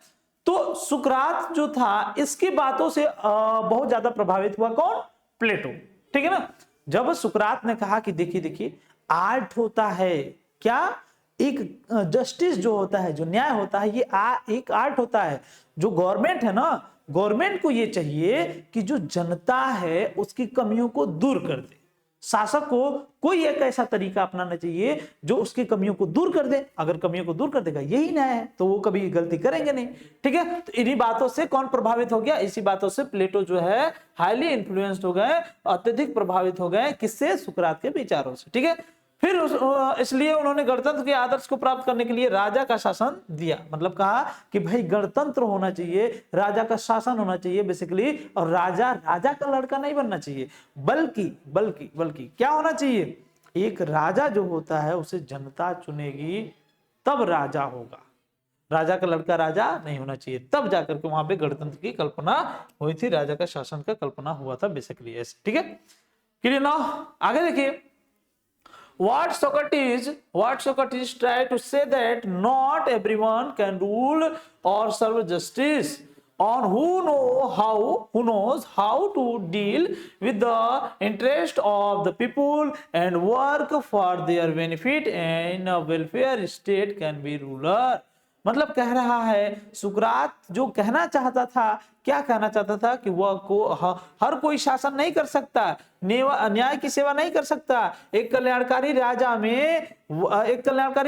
तो सुकरात जो था इसकी बातों से बहुत ज्यादा प्रभावित हुआ। कौन? प्लेटो। ठीक है ना? जब सुकरात ने कहा कि देखिए देखिए, आर्ट होता है क्या, एक जस्टिस जो होता है, जो न्याय होता है, ये एक आर्ट होता है। जो गवर्नमेंट है ना, गवर्नमेंट को ये चाहिए कि जो जनता है उसकी कमियों को दूर कर दे। शासक को कोई एक ऐसा तरीका अपनाना चाहिए जो उसकी कमियों को दूर कर दे। अगर कमियों को दूर कर देगा, यही न्याय है, तो वो कभी गलती करेंगे नहीं। ठीक है? तो इन्हीं बातों से कौन प्रभावित हो गया? इसी बातों से प्लेटो जो है हाईली इन्फ्लुएंस्ड हो गए, अत्यधिक प्रभावित हो गए। किससे? सुकरात के विचारों से। ठीक है? फिर इसलिए उन्होंने गणतंत्र के आदर्श को प्राप्त करने के लिए राजा का शासन दिया। मतलब कहा कि भाई गणतंत्र होना चाहिए, राजा का शासन होना चाहिए बेसिकली, और राजा राजा का लड़का नहीं बनना चाहिए, बल्कि बल्कि बल्कि क्या होना चाहिए? एक राजा जो होता है उसे जनता चुनेगी, तब राजा होगा। राजा का लड़का राजा नहीं होना चाहिए। तब जाकर के वहां पे गणतंत्र की कल्पना हुई थी, राजा का शासन का कल्पना हुआ था बेसिकली ऐसे। ठीक है? क्लियर ना? आगे देखिए, What Socrates tried to say that not everyone can rule or serve justice, on who knows how to deal with the interest of the people and work for their benefit, and a welfare state can be ruler। मतलब कह रहा है सुकरात जो कहना चाहता था, क्या कहना चाहता था? कि वह हर कोई शासन नहीं कर सकता, न्याय की सेवा नहीं कर सकता। एक कल्याणकारी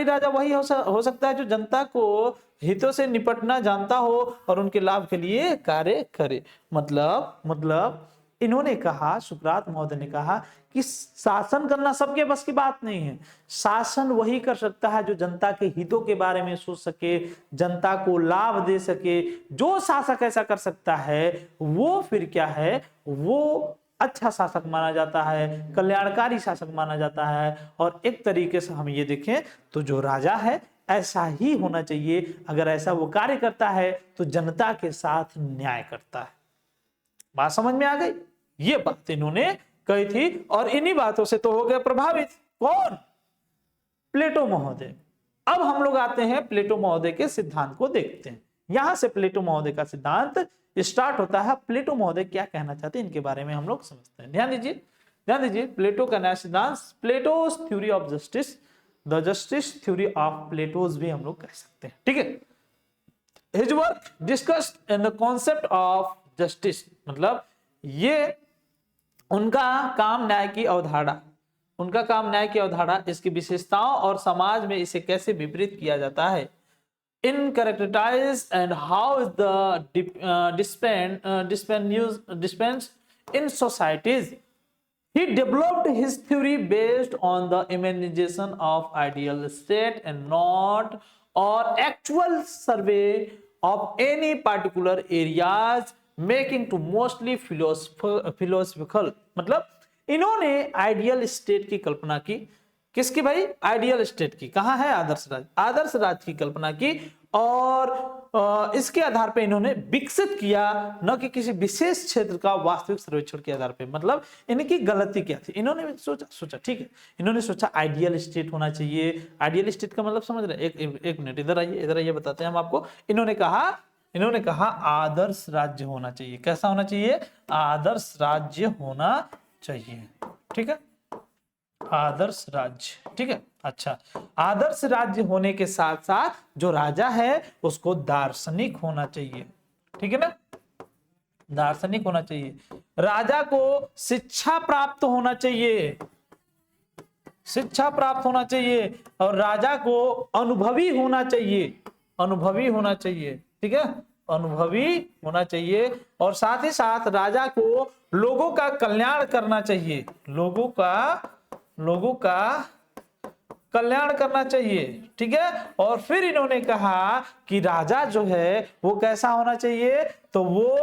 राजा वही हो सकता है जो जनता को हितों से निपटना जानता हो और उनके लाभ के लिए कार्य करे। मतलब इन्होंने कहा, सुकरात महोदय ने कहा कि शासन करना सबके बस की बात नहीं है। शासन वही कर सकता है जो जनता के हितों के बारे में सोच सके, जनता को लाभ दे सके। जो शासक ऐसा कर सकता है वो फिर क्या है? वो अच्छा शासक माना जाता है, कल्याणकारी शासक माना जाता है। और एक तरीके से हम ये देखें तो जो राजा है ऐसा ही होना चाहिए। अगर ऐसा वो कार्य करता है तो जनता के साथ न्याय करता है। बात समझ में आ गई? ये बात इन्होंने कही थी, और इन्हीं बातों से तो हो गए प्रभावित। कौन? प्लेटो महोदय। अब हम लोग आते हैं प्लेटो महोदय के सिद्धांत को देखते हैं। यहां से प्लेटो महोदय का सिद्धांत स्टार्ट होता है। प्लेटो महोदय क्या कहना चाहते हैं इनके बारे में हम लोग समझते हैं। ध्यान दीजिए, प्लेटो का नया सिद्धांत, plateaus theory of justice, the justice theory of plateaus भी हम लोग कह सकते हैं। ठीक है? His work discussed in the concept of justice, मतलब ये उनका काम न्याय की अवधारणा, इसकी विशेषताओं और समाज में इसे कैसे विपरीत किया जाता है। In characterise and how is the dispense in societies. He developed his theory based on the imagination of ideal state and not or actual survey of any particular areas, making to mostly philosophical। मतलब इन्होंने आइडियल स्टेट की कल्पना की। किसकी भाई? आइडियल स्टेट की। कहाँ है? आदर्श राज की कल्पना की, और इसके आधार पे इन्होंने विकसित किया, न कि किसी विशेष क्षेत्र का वास्तविक सर्वेक्षण के आधार पे। मतलब इनकी गलती क्या थी? इन्होंने सोचा ठीक है, इन्होंने सोचा आइडियल स्टेट होना चाहिए। आइडियल स्टेट का मतलब समझ रहे? एक मिनट, इधर आइए बताते हैं हम आपको। इन्होंने कहा आदर्श राज्य होना चाहिए। कैसा होना चाहिए? आदर्श राज्य होना चाहिए। ठीक है? आदर्श राज्य। ठीक है? अच्छा, आदर्श राज्य होने के साथ साथ जो राजा है उसको दार्शनिक होना चाहिए। ठीक है ना? दार्शनिक होना चाहिए। राजा को शिक्षा प्राप्त होना चाहिए, और राजा को अनुभवी होना चाहिए। ठीक है? अनुभवी होना चाहिए, और साथ ही साथ राजा को लोगों का कल्याण करना चाहिए। लोगों का कल्याण करना चाहिए, ठीक है। और फिर इन्होंने कहा कि राजा जो है वो कैसा होना चाहिए, तो वो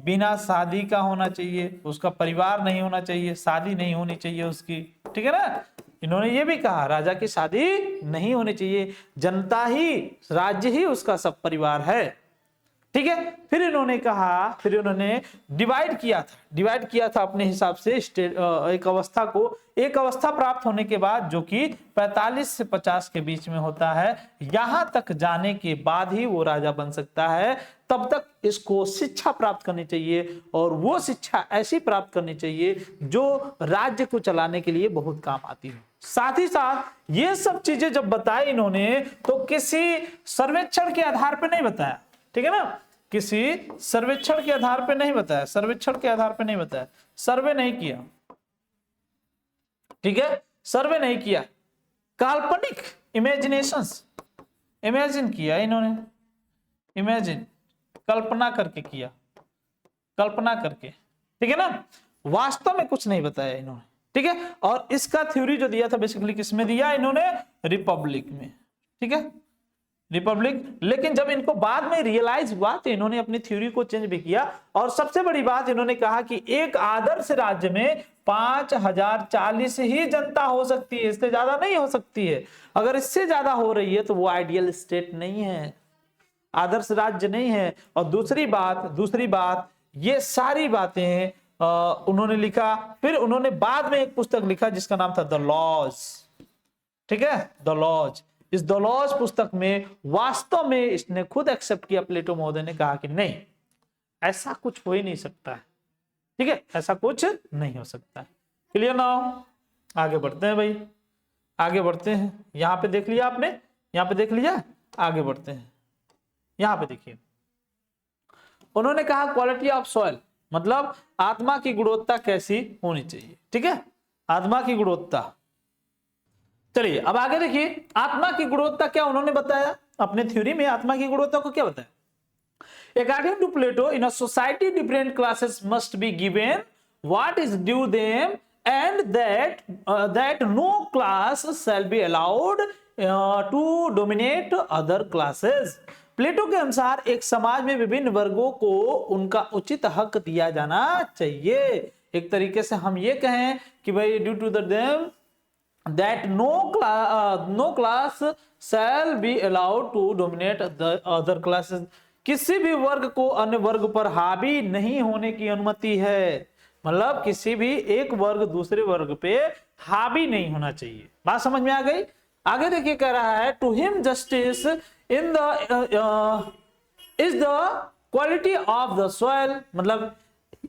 बिना शादी का होना चाहिए, उसका परिवार नहीं होना चाहिए, शादी नहीं होनी चाहिए उसकी, ठीक है ना। इन्होंने ये भी कहा राजा की शादी नहीं होनी चाहिए, जनता ही, राज्य ही उसका सब परिवार है, ठीक है। फिर इन्होंने कहा, फिर इन्होंने डिवाइड किया था अपने हिसाब से एक अवस्था को, एक अवस्था प्राप्त होने के बाद जो कि 45 से 50 के बीच में होता है, यहां तक जाने के बाद ही वो राजा बन सकता है। तब तक इसको शिक्षा प्राप्त करनी चाहिए, और वो शिक्षा ऐसी प्राप्त करनी चाहिए जो राज्य को चलाने के लिए बहुत काम आती हो। साथ ही साथ ये सब चीजें जब बताई इन्होंने, तो किसी सर्वेक्षण के आधार पर नहीं बताया, ठीक है ना, किसी सर्वेक्षण के आधार पे नहीं बताया, सर्वेक्षण के आधार पे नहीं बताया, सर्वे नहीं किया, ठीक है, सर्वे नहीं किया, काल्पनिक इमेजिनेशंस, इमेजिन किया इन्होंने, इमेजिन कल्पना करके किया, कल्पना करके, ठीक है ना, वास्तव में कुछ नहीं बताया इन्होंने, ठीक है। और इसका थ्योरी जो दिया था बेसिकली किसमें दिया इन्होंने, रिपब्लिक में, ठीक है, रिपब्लिक। लेकिन जब इनको बाद में रियलाइज हुआ तो इन्होंने अपनी थ्योरी को चेंज भी किया, और सबसे बड़ी बात इन्होंने कहा कि एक आदर्श राज्य में 5040 ही जनता हो सकती है, इससे ज्यादा नहीं हो सकती है। अगर इससे ज्यादा हो रही है तो वो आइडियल स्टेट नहीं है, आदर्श राज्य नहीं है। और दूसरी बात ये सारी बातें उन्होंने लिखा। फिर उन्होंने बाद में एक पुस्तक लिखा जिसका नाम था द लॉज, ठीक है, द लॉज। इस द लॉज पुस्तक में वास्तव में इसने खुद एक्सेप्ट किया, प्लेटो महोदय ने कहा कि नहीं, ऐसा कुछ हो ही नहीं सकता है, ठीक है, ऐसा कुछ नहीं हो सकता है। क्लियर ना हो, आगे बढ़ते हैं भाई, आगे बढ़ते हैं। यहां पे देख लिया आपने, यहां पे देख लिया, आगे बढ़ते हैं। यहां पे देखिए, उन्होंने कहा क्वालिटी ऑफ सॉइल, मतलब आत्मा की गुणवत्ता कैसी होनी चाहिए, ठीक है, आत्मा की गुणवत्ता। चलिए अब आगे देखिए, आत्मा की गुणवत्ता क्या उन्होंने बताया अपने थ्योरी में, आत्मा की गुणवत्ता को क्या बताया। According to Plato, in a society different classes must be given what is due them, and that no class shall be allowed to dominate other classes. Plato के अनुसार एक समाज में विभिन्न वर्गों को उनका उचित हक दिया जाना चाहिए। एक तरीके से हम ये कहें कि भाई due to them that no class shall be allowed to dominate the other classes, किसी भी वर्ग को अन्य वर्ग पर हावी नहीं होने की अनुमति है। मतलब किसी भी एक वर्ग दूसरे वर्ग पे हावी नहीं होना चाहिए। बात समझ में आ गई। आगे देखिए कह रहा है, to him justice in the is the quality of the soil, मतलब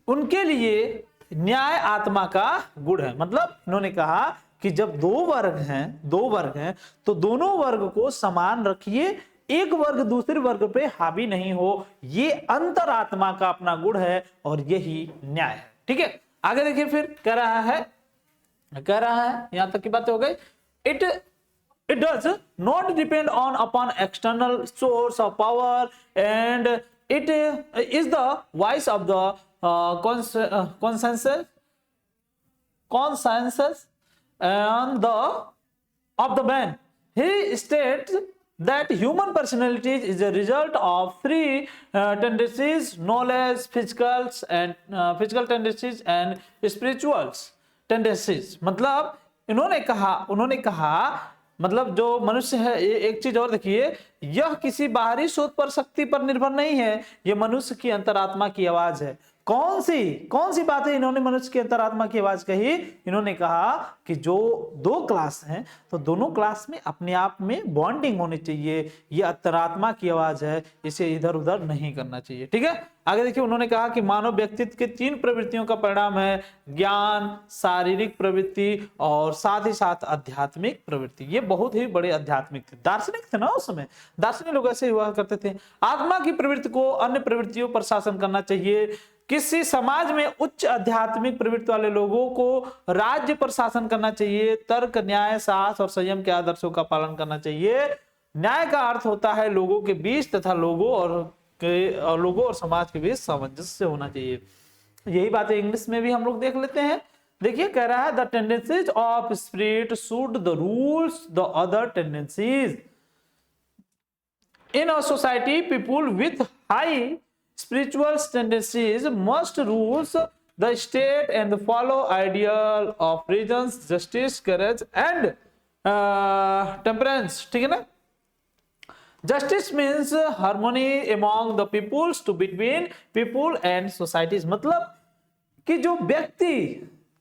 उनके लिए न्याय आत्मा का गुण है। मतलब इन्होंने कहा कि जब दो वर्ग हैं तो दोनों वर्ग को समान रखिए, एक वर्ग दूसरे वर्ग पे हावी नहीं हो, ये अंतरात्मा का अपना गुण है और यही न्याय है, ठीक है। आगे देखिए फिर कह रहा है यहां तक की बातें हो गई। It does not depend on upon external source of power, and it is the voice of the consensus and of the man. He states that human personality is a result of three tendencies: knowledge, physical tendencies and spiritual tendencies. मतलब उन्होंने कहा मतलब जो मनुष्य है, एक चीज और देखिए, यह किसी बाहरी शोध पर शक्ति पर निर्भर नहीं है, यह मनुष्य की अंतरात्मा की आवाज है। कौन सी बातें इन्होंने मनुष्य की अंतरात्मा की आवाज कही। इन्होंने कहा कि जो दो क्लास हैं तो दोनों क्लास में अपने आप में बॉन्डिंग होनी चाहिए, ये अंतरात्मा की आवाज है, इसे इधर उधर नहीं करना चाहिए, ठीक है। आगे देखिए, उन्होंने कहा कि मानव व्यक्तित्व के 3 प्रवृत्तियों का परिणाम है: ज्ञान, शारीरिक प्रवृत्ति और साथ ही साथ आध्यात्मिक प्रवृत्ति। ये बहुत ही बड़े आध्यात्मिक थे, दार्शनिक थे ना उस समय, दार्शनिक लोग ऐसे हुआ करते थे। आत्मा की प्रवृत्ति को अन्य प्रवृत्तियों पर शासन करना चाहिए। किसी समाज में उच्च आध्यात्मिक प्रवृत्ति वाले लोगों को राज्य पर शासन करना चाहिए। तर्क, न्याय, साहस और संयम के आदर्शों का पालन करना चाहिए। न्याय का अर्थ होता है लोगों के बीच तथा लोगों और समाज के बीच सामंजस्य होना चाहिए। यही बातें इंग्लिश में भी हम लोग देख लेते हैं। देखिए कह रहा है the tendencies of spirit should the rules the other tendencies in a society. People with high spiritual tendencies must rules the state and follow ideal of reason, justice, courage and temperance। ठीक है ना। Justice means harmony among the peoples to between people and societies। मतलब कि जो व्यक्ति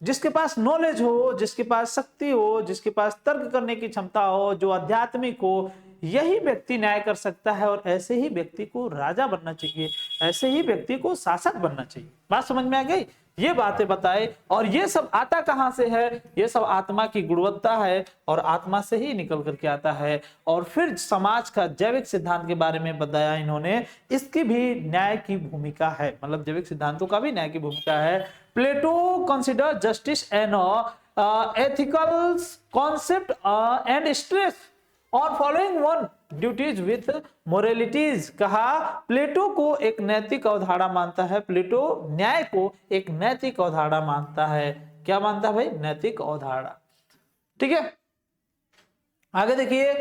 जिसके पास नॉलेज हो, जिसके पास शक्ति हो, जिसके पास तर्क करने की क्षमता हो, जो आध्यात्मिक हो, यही व्यक्ति न्याय कर सकता है और ऐसे ही व्यक्ति को राजा बनना चाहिए, ऐसे ही व्यक्ति को शासक बनना चाहिए। बात समझ में आ गई। ये बातें बताए और ये सब आता कहां से है? ये सब आत्मा की गुणवत्ता है और आत्मा से ही निकल करके आता है। और फिर समाज का जैविक सिद्धांत के बारे में बताया इन्होंने, इसकी भी न्याय की भूमिका है, मतलब जैविक सिद्धांतों का भी न्याय की भूमिका है। Plato consider justice an ethical concept and stress और following one duties with moralities. कहा प्लेटो को एक नैतिक अवधारणा मानता है, प्लेटो न्याय को एक नैतिक अवधारणा मानता है। क्या मानता है भाई? नैतिक अवधारणा। ठीक है, आगे देखिए।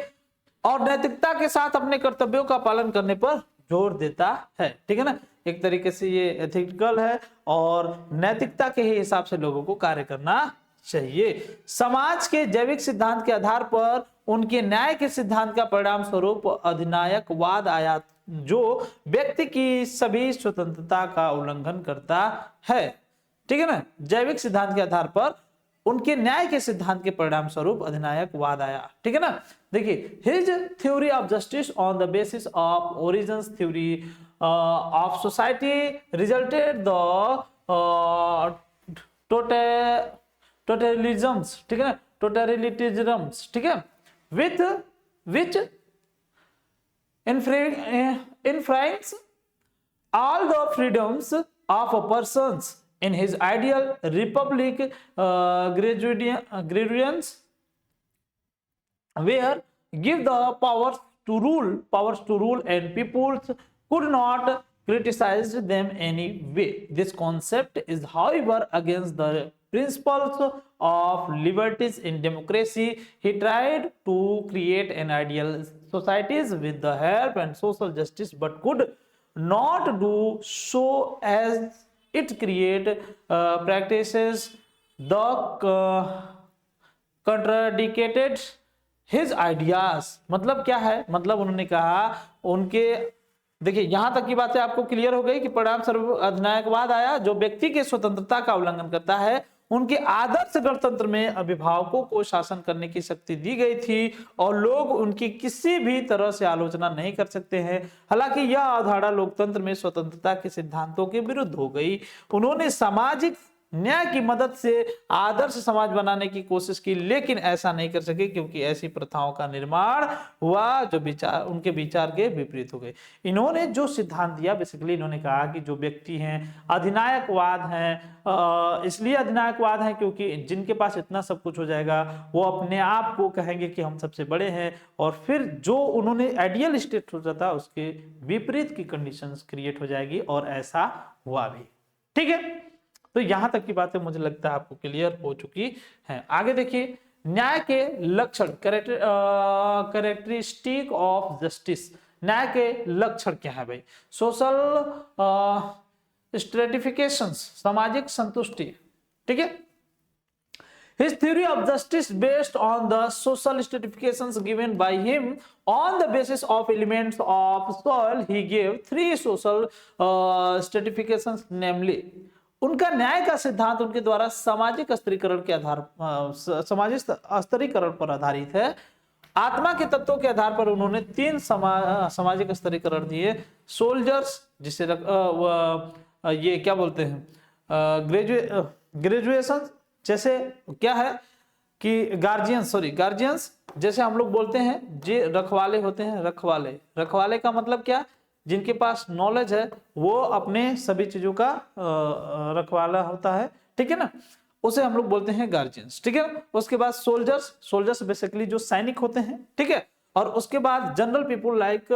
और नैतिकता के साथ अपने कर्तव्यों का पालन करने पर जोर देता है। ठीक है ना, एक तरीके से ये एथिकल है और नैतिकता के ही हिसाब से लोगों को कार्य करना चाहिए। समाज के जैविक सिद्धांत के आधार पर उनके न्याय के सिद्धांत का परिणाम स्वरूप अधिनायकवाद आया, जो व्यक्ति की सभी स्वतंत्रता का उल्लंघन करता है। ठीक है ना, जैविक सिद्धांत के आधार पर उनके न्याय के सिद्धांत के परिणाम स्वरूप अधिनायकवाद आया। ठीक है ना, देखिए his theory of justice on the basis of origins theory of society resulted the totalisms. ठीक है ना, टोटलिटिज्म्स। ठीक है, with which infringes all the freedoms of a persons in his ideal republic graduations where give the powers to rule and peoples could not criticize them any way. This concept is however against the principles of liberties in democracy. He tried to create an ideal societies with the help and social justice, but could not do so as it create practices the contradicted his ideas। मतलब क्या है? मतलब उन्होंने कहा उनके, देखिए यहां तक की बातें आपको क्लियर हो गई कि परिणाम स्वरूप अधिनायकवाद आया, जो व्यक्ति के स्वतंत्रता का उल्लंघन करता है। उनके आदर्श गणतंत्र में अभिभावकों को शासन करने की शक्ति दी गई थी और लोग उनकी किसी भी तरह से आलोचना नहीं कर सकते हैं। हालांकि यह अवधारणा लोकतंत्र में स्वतंत्रता के सिद्धांतों के विरुद्ध हो गई। उन्होंने सामाजिक न्याय की मदद से आदर्श समाज बनाने की कोशिश की, लेकिन ऐसा नहीं कर सके क्योंकि ऐसी प्रथाओं का निर्माण हुआ जो विचार उनके विचार के विपरीत हो गए। इन्होंने जो सिद्धांत दिया, बेसिकली इन्होंने कहा कि जो व्यक्ति हैं अधिनायकवाद हैं, इसलिए अधिनायकवाद है क्योंकि जिनके पास इतना सब कुछ हो जाएगा वो अपने आप को कहेंगे कि हम सबसे बड़े हैं, और फिर जो उन्होंने आइडियल स्टेट हो जाता उसके विपरीत की कंडीशंस क्रिएट हो जाएगी, और ऐसा हुआ भी। ठीक है, तो यहां तक की बातें मुझे लगता है आपको क्लियर हो चुकी हैं। आगे देखिए, न्याय के लक्षण, कैरेक्टरिस्टिक ऑफ जस्टिस। न्याय के लक्षण क्या है भाई? सोशल स्ट्रेटिफिकेशंस, सामाजिक संतुष्टि। ठीक है, His theory of justice based on the social stratifications given by him on the basis of elements of soil. He gave 3 social stratifications, namely उनका न्याय का सिद्धांत उनके द्वारा सामाजिक स्तरीकरण के आधार सामाजिक स्तरीकरण पर आधारित है। आत्मा के तत्वों के आधार पर उन्होंने 3 सामाजिक स्तरीकरण दिए। सोल्जर्स, जिसे ये क्या बोलते हैं, ग्रेजुएशन, जैसे क्या है कि गार्जियंस जैसे हम लोग बोलते हैं, जे रखवाले होते हैं। रखवाले का मतलब क्या? जिनके पास नॉलेज है वो अपने सभी चीजों का रखवाला होता है। ठीक है ना, उसे हम लोग बोलते हैं गार्जियंस। ठीक है, उसके बाद सोल्जर्स बेसिकली जो सैनिक होते हैं। ठीक है, और उसके बाद general people like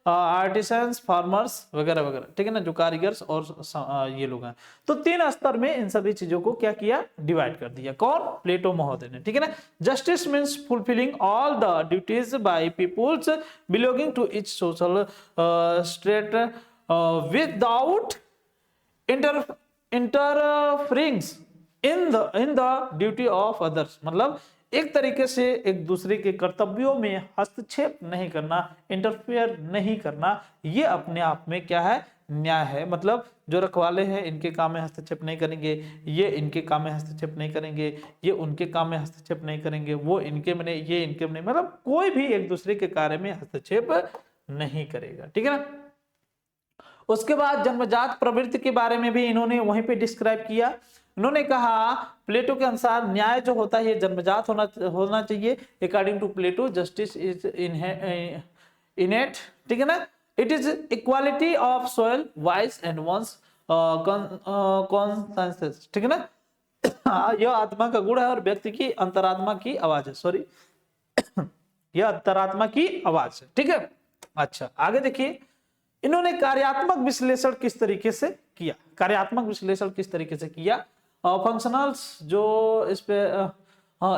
artisans, farmers वगैरह वगैरह, ठीक है ना, जो कारीगर्स और ये लोग हैं। तो 3 स्तर में इन सभी चीजों को क्या किया, डिवाइड कर दिया। कौन, प्लेटो महोदय ने, ठीक है ना। Justice means fulfilling all the duties by peoples belonging to each social state without interferings in the duty of others. मतलब एक तरीके से एक दूसरे के कर्तव्यों में हस्तक्षेप नहीं करना, इंटरफेयर नहीं करना, ये अपने आप में क्या है, न्याय है। मतलब जो रखवाले हैं इनके काम में हस्तक्षेप नहीं करेंगे, ये इनके काम में हस्तक्षेप नहीं करेंगे, ये उनके काम में हस्तक्षेप नहीं करेंगे, वो इनके में नहीं, ये इनके में नहीं, मतलब कोई भी एक दूसरे के कार्य में हस्तक्षेप नहीं करेगा, ठीक है ना। उसके बाद जन्मजात प्रवृत्ति के बारे में भी इन्होंने वहीं पे डिस्क्राइब किया। उन्होंने कहा प्लेटो के अनुसार न्याय जो होता है ये जन्मजात होना चाहिए। According to Plato justice is innate, ठीक है ना। It is equality of soul vice and once consensus, ठीक है ना। यह आत्मा का गुण है और व्यक्ति की अंतरात्मा की आवाज है, सॉरी यह अंतरात्मा की आवाज है, ठीक है। अच्छा आगे देखिए, इन्होंने कार्यात्मक विश्लेषण किस तरीके से किया, कार्यात्मक विश्लेषण किस तरीके से किया। फंक्शनल्स जो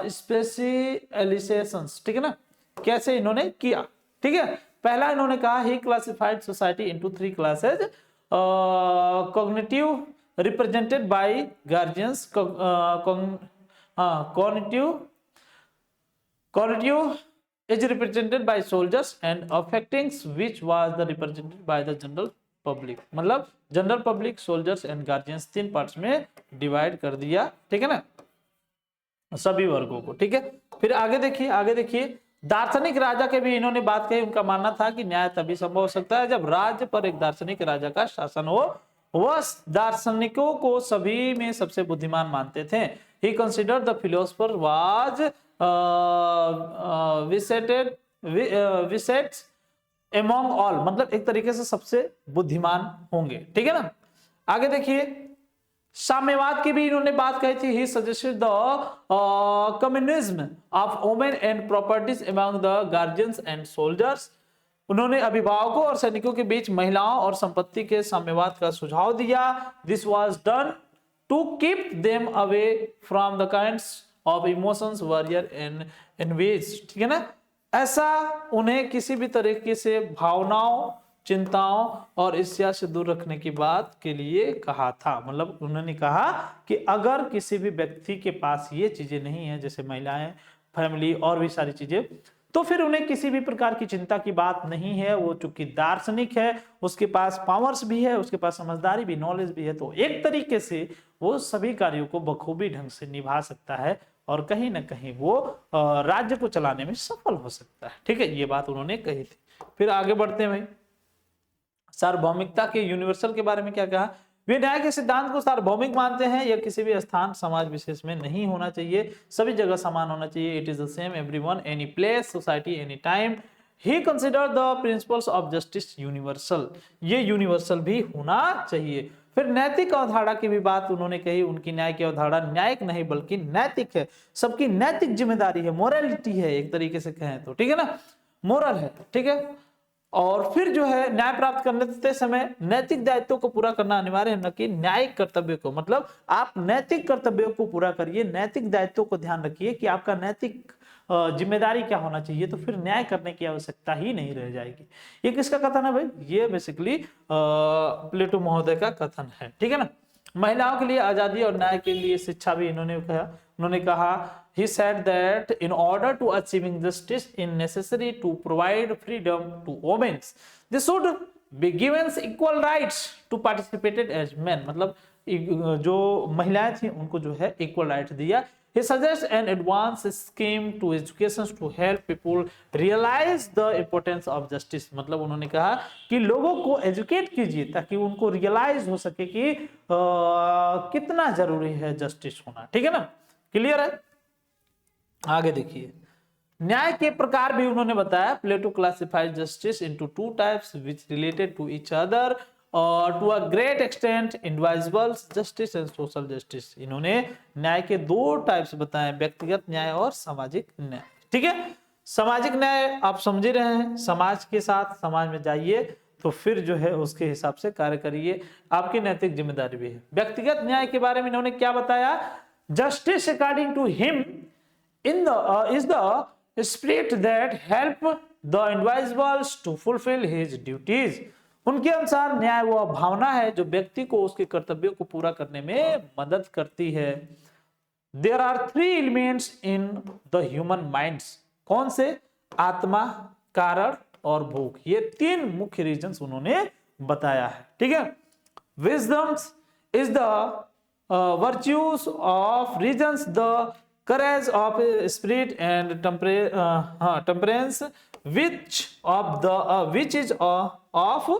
स्पेशलाइजेशंस, ठीक है ना, कैसे इन्होंने किया, ठीक है। पहला इन्होंने कहा he classified society into 3 classes, cognitive represented by guardians, cognitive is represented by soldiers and affecting which was the represented by the general public। मतलब general public, soldiers and guardians 3 parts में डिवाइड कर दिया, ठीक है ना, सभी वर्गों को, ठीक है। फिर आगे देखिए दार्शनिक राजा के भी इन्होंने बात कही। उनका मानना था कि न्याय तभी संभव हो सकता है जब राज्य पर एक दार्शनिक राजा का शासन हो। वह दार्शनिकों को सभी में सबसे बुद्धिमान मानते थे। He considered the philosopher was wisest among all, मतलब एक तरीके से सबसे बुद्धिमान होंगे, ठीक है ना। आगे देखिए साम्यवाद की भी इन्होंने बात कही थी। He suggested the communism of women and properties among the guardians and soldiers. उन्होंने अभिभावकों और सैनिकों के बीच महिलाओं और संपत्ति के साम्यवाद का सुझाव दिया। This was done to keep them away from the kinds of emotions warrior and envies, ठीक है ना। ऐसा उन्हें किसी भी तरीके से भावनाओं, चिंताओं और ईर्ष्या से दूर रखने की बात के लिए कहा था। मतलब उन्होंने कहा कि अगर किसी भी व्यक्ति के पास ये चीजें नहीं है, जैसे महिलाएं, फैमिली और भी सारी चीजें, तो फिर उन्हें किसी भी प्रकार की चिंता की बात नहीं है। वो चूंकि दार्शनिक है, उसके पास पावर्स भी है, उसके पास समझदारी भी, नॉलेज भी है, तो एक तरीके से वो सभी कार्यों को बखूबी ढंग से निभा सकता है और कहीं ना कहीं वो राज्य को चलाने में सफल हो सकता है, ठीक है। ये बात उन्होंने कही थी। फिर आगे बढ़ते हैं भाई, सार्वभौमिकता के यूनिवर्सल के बारे में क्या कहा। वे न्याय के सिद्धांत को सार्वभौमिक मानते हैं। यह किसी भी स्थान, समाज विशेष में नहीं होना चाहिए, सभी जगह समान होना चाहिए। It is the same everyone, any place, society, any time. He consider the principles of justice universal, ये यूनिवर्सल भी होना चाहिए। फिर नैतिक अवधारणा की भी बात उन्होंने कही। उनकी न्याय की अवधारणा न्यायिक नहीं बल्कि नैतिक है। सबकी नैतिक जिम्मेदारी है, मोरालिटी है, एक तरीके से कहें तो, ठीक है ना, मोरल है, ठीक है। और फिर जो है न्याय प्राप्त करते समय नैतिक दायित्वों को पूरा करना अनिवार्य है, न कि न्यायिक कर्तव्य को। मतलब आप नैतिक कर्तव्यों को पूरा करिए, नैतिक दायित्वों को ध्यान रखिए कि आपका नैतिक जिम्मेदारी क्या होना चाहिए, तो फिर न्याय करने की आवश्यकता ही नहीं रह जाएगी। ये किसका कथन है भाई, ये बेसिकली प्लेटो महोदय का कथन है, ठीक है ना। महिलाओं के लिए आजादी और न्याय के लिए शिक्षा भी इन्होंने कहा। उन्होंने कहा he said that in order to achieving justice is necessary to provide freedom to women, they should be given equal rights to participate as men। मतलब जो महिलाएं थी उनको जो है इक्वल राइट दिया। He suggests an advanced scheme to education to help people realize the importance of justice। मतलब उन्होंने कहा कि लोगों को एजुकेट कीजिए ताकि उनको रियलाइज हो सके कि कितना जरूरी है जस्टिस होना, ठीक है ना, क्लियर है। आगे देखिए न्याय के प्रकार भी उन्होंने बताया। Plato classified justice into 2 types which related to each other और to a great extent, individual justice and social justice. इन्होंने न्याय के 2 टाइप्स बताए, व्यक्तिगत न्याय और सामाजिक न्याय, ठीक है। सामाजिक न्याय आप समझ ही रहे हैं, समाज के साथ, समाज में जाइए तो फिर जो है उसके हिसाब से कार्य करिए, आपकी नैतिक जिम्मेदारी भी है। व्यक्तिगत न्याय के बारे में इन्होंने क्या बताया, justice according to him in the is the spirit that help the individuals to fulfill his duties। उनके अनुसार न्याय वह भावना है जो व्यक्ति को उसके कर्तव्यों को पूरा करने में मदद करती है। There are three elements in the human minds। कौन से, आत्मा, कारण और भूख, ये तीन मुख्य रीजंस उन्होंने बताया है। ठीक है, wisdom's is the virtues of reasons, the courage of spirit and temperance, which is of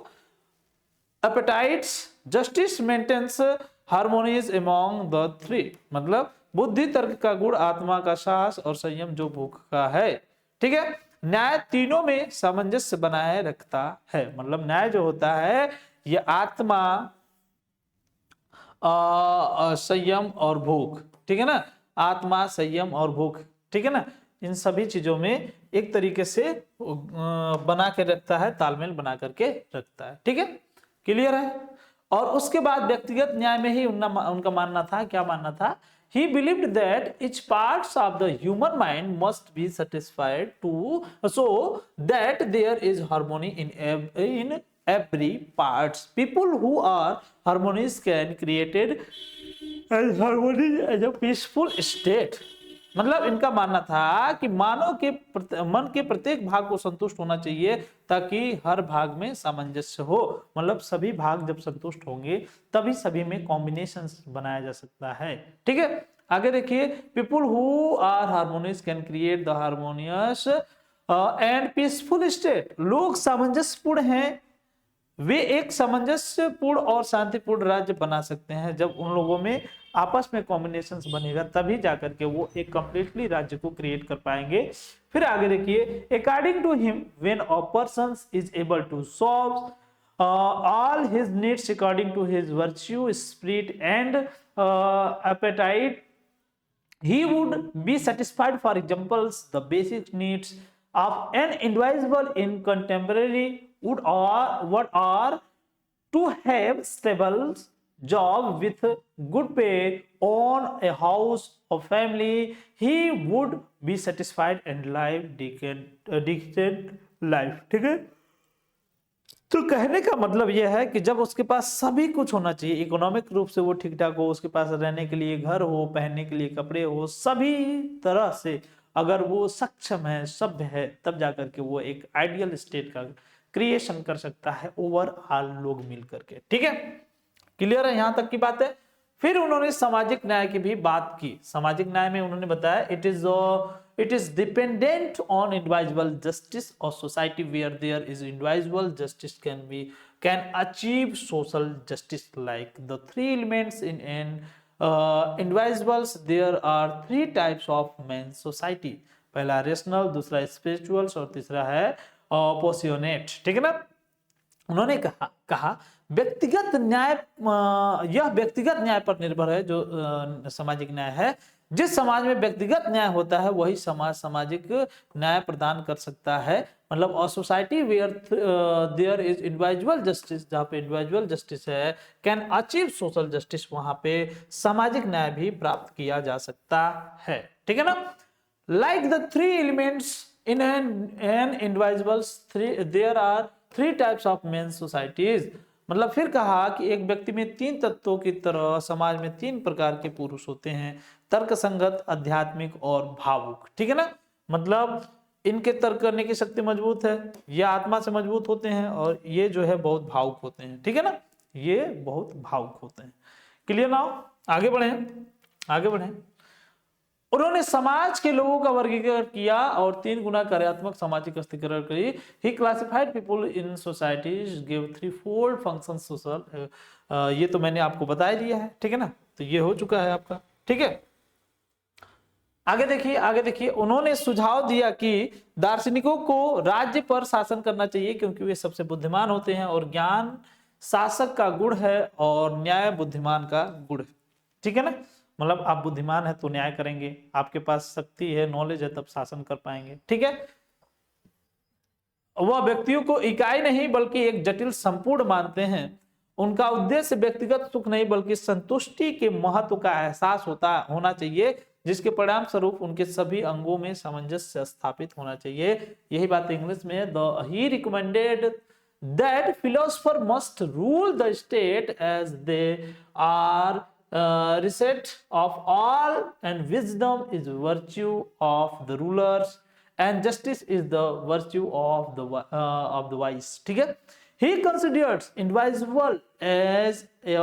appetites, justice maintains harmonies among the three। मतलब बुद्धि, तर्क का गुण, आत्मा का साहस और संयम जो भूख का है। ठीक है, न्याय तीनों में सामंजस्य बनाए रखता है। मतलब न्याय जो होता है ये आत्मा, संयम और भूख, ठीक है ना, आत्मा, संयम और भूख, ठीक है ना, इन सभी चीजों में एक तरीके से बना के रखता है, तालमेल बना करके रखता है। ठीक है, क्लियर है। और उसके बाद व्यक्तिगत न्याय में ही उनका मानना था, क्या मानना था, he believed that each parts of the human mind must be satisfied to so that there is harmony in every parts। People who are harmonious can created and harmony as a peaceful state। मतलब इनका मानना था कि मानव के मन के प्रत्येक भाग को संतुष्ट होना चाहिए ताकि हर भाग में सामंजस्य हो। मतलब सभी भाग जब संतुष्ट होंगे तभी सभी में कॉम्बिनेशन बनाया जा सकता है। ठीक है, आगे देखिए, people who are harmonious can create the harmonious and peaceful state. लोग सामंजस्यपूर्ण हैं, वे एक सामंजस्यपूर्ण और शांतिपूर्ण राज्य बना सकते हैं। जब उन लोगों में आपस में कॉम्बिनेशंस बनेगा तभी जाकर के वो एक कंप्लीटली राज्य को क्रिएट कर पाएंगे। फिर आगे देखिए, according to him when a person is able to solve all his needs according to his virtue, spirit and appetite, he would be satisfied। For examples, the basic needs of an individual in contemporary would or what are to have stable job with good pay, own a house or family, he would be satisfied and live decent life। ठीक है, तो कहने का मतलब यह है कि जब उसके पास सभी कुछ होना चाहिए, इकोनॉमिक रूप से वो ठीक ठाक हो, उसके पास रहने के लिए घर हो, पहनने के लिए कपड़े हो, सभी तरह से अगर वो सक्षम है, सभ्य है, तब जाकर के वो एक आइडियल स्टेट का क्रिएशन कर सकता है ओवरऑल लोग मिल करके। ठीक है, क्लियर है, यहां तक की बात है। फिर उन्होंने सामाजिक न्याय की भी बात की। सामाजिक न्याय में उन्होंने बताया it is dependent on individual justice or society where there is individual justice can achieve social justice। Like the three elements in individuals, there are three types of man society। पहला रेशनल, दूसरा स्पिरिचुअल और तीसरा है पोसियोनेट। ठीक है ना, उन्होंने कहा व्यक्तिगत न्याय, यह व्यक्तिगत न्याय पर निर्भर है। जो सामाजिक न्याय है, जिस समाज में व्यक्तिगत न्याय होता है वही समाज सामाजिक न्याय प्रदान कर सकता है। मतलब a society where there is individual justice, जहाँ पे इंडिविजुअल जस्टिस है, कैन अचीव सोशल जस्टिस, वहां पे सामाजिक न्याय भी प्राप्त किया जा सकता है। ठीक है ना, like the three elements in an individuals, there are three types of men societies. मतलब फिर कहा कि एक व्यक्ति में तीन तत्वों की तरह समाज में तीन प्रकार के पुरुष होते हैं, तर्क संगत, आध्यात्मिक और भावुक। ठीक है ना, मतलब इनके तर्क करने की शक्ति मजबूत है, ये आत्मा से मजबूत होते हैं, और ये जो है बहुत भावुक होते हैं। ठीक है ना, ये बहुत भावुक होते हैं। क्लियर ना, आगे बढ़े, आगे बढ़े। उन्होंने समाज के लोगों का वर्गीकरण किया और तीन गुना कार्यात्मक सामाजिक अस्तित्व करी। He classified people in societies, give three fold function social. ये तो मैंने आपको बता दिया है। ठीक है ना, तो ये हो चुका है आपका। ठीक है, आगे देखिए, आगे देखिए, उन्होंने सुझाव दिया कि दार्शनिकों को राज्य पर शासन करना चाहिए क्योंकि वे सबसे बुद्धिमान होते हैं, और ज्ञान शासक का गुण है और न्याय बुद्धिमान का गुण है। ठीक है ना, मतलब आप बुद्धिमान है तो न्याय करेंगे, आपके पास शक्ति है, नॉलेज है, तब शासन कर पाएंगे। ठीक है, वह व्यक्तियों को इकाई नहीं बल्कि एक जटिल संपूर्ण मानते हैं। उनका उद्देश्य व्यक्तिगत सुख नहीं बल्कि संतुष्टि के महत्व का एहसास होना चाहिए, जिसके परिणाम स्वरूप उनके सभी अंगों में सामंजस्य स्थापित होना चाहिए। यही बात इंग्लिश में he recommended that philosopher must rule the state as they are reset of all, and wisdom is virtue of the rulers and justice is the virtue of the wise। ठीक है, he considers individual as a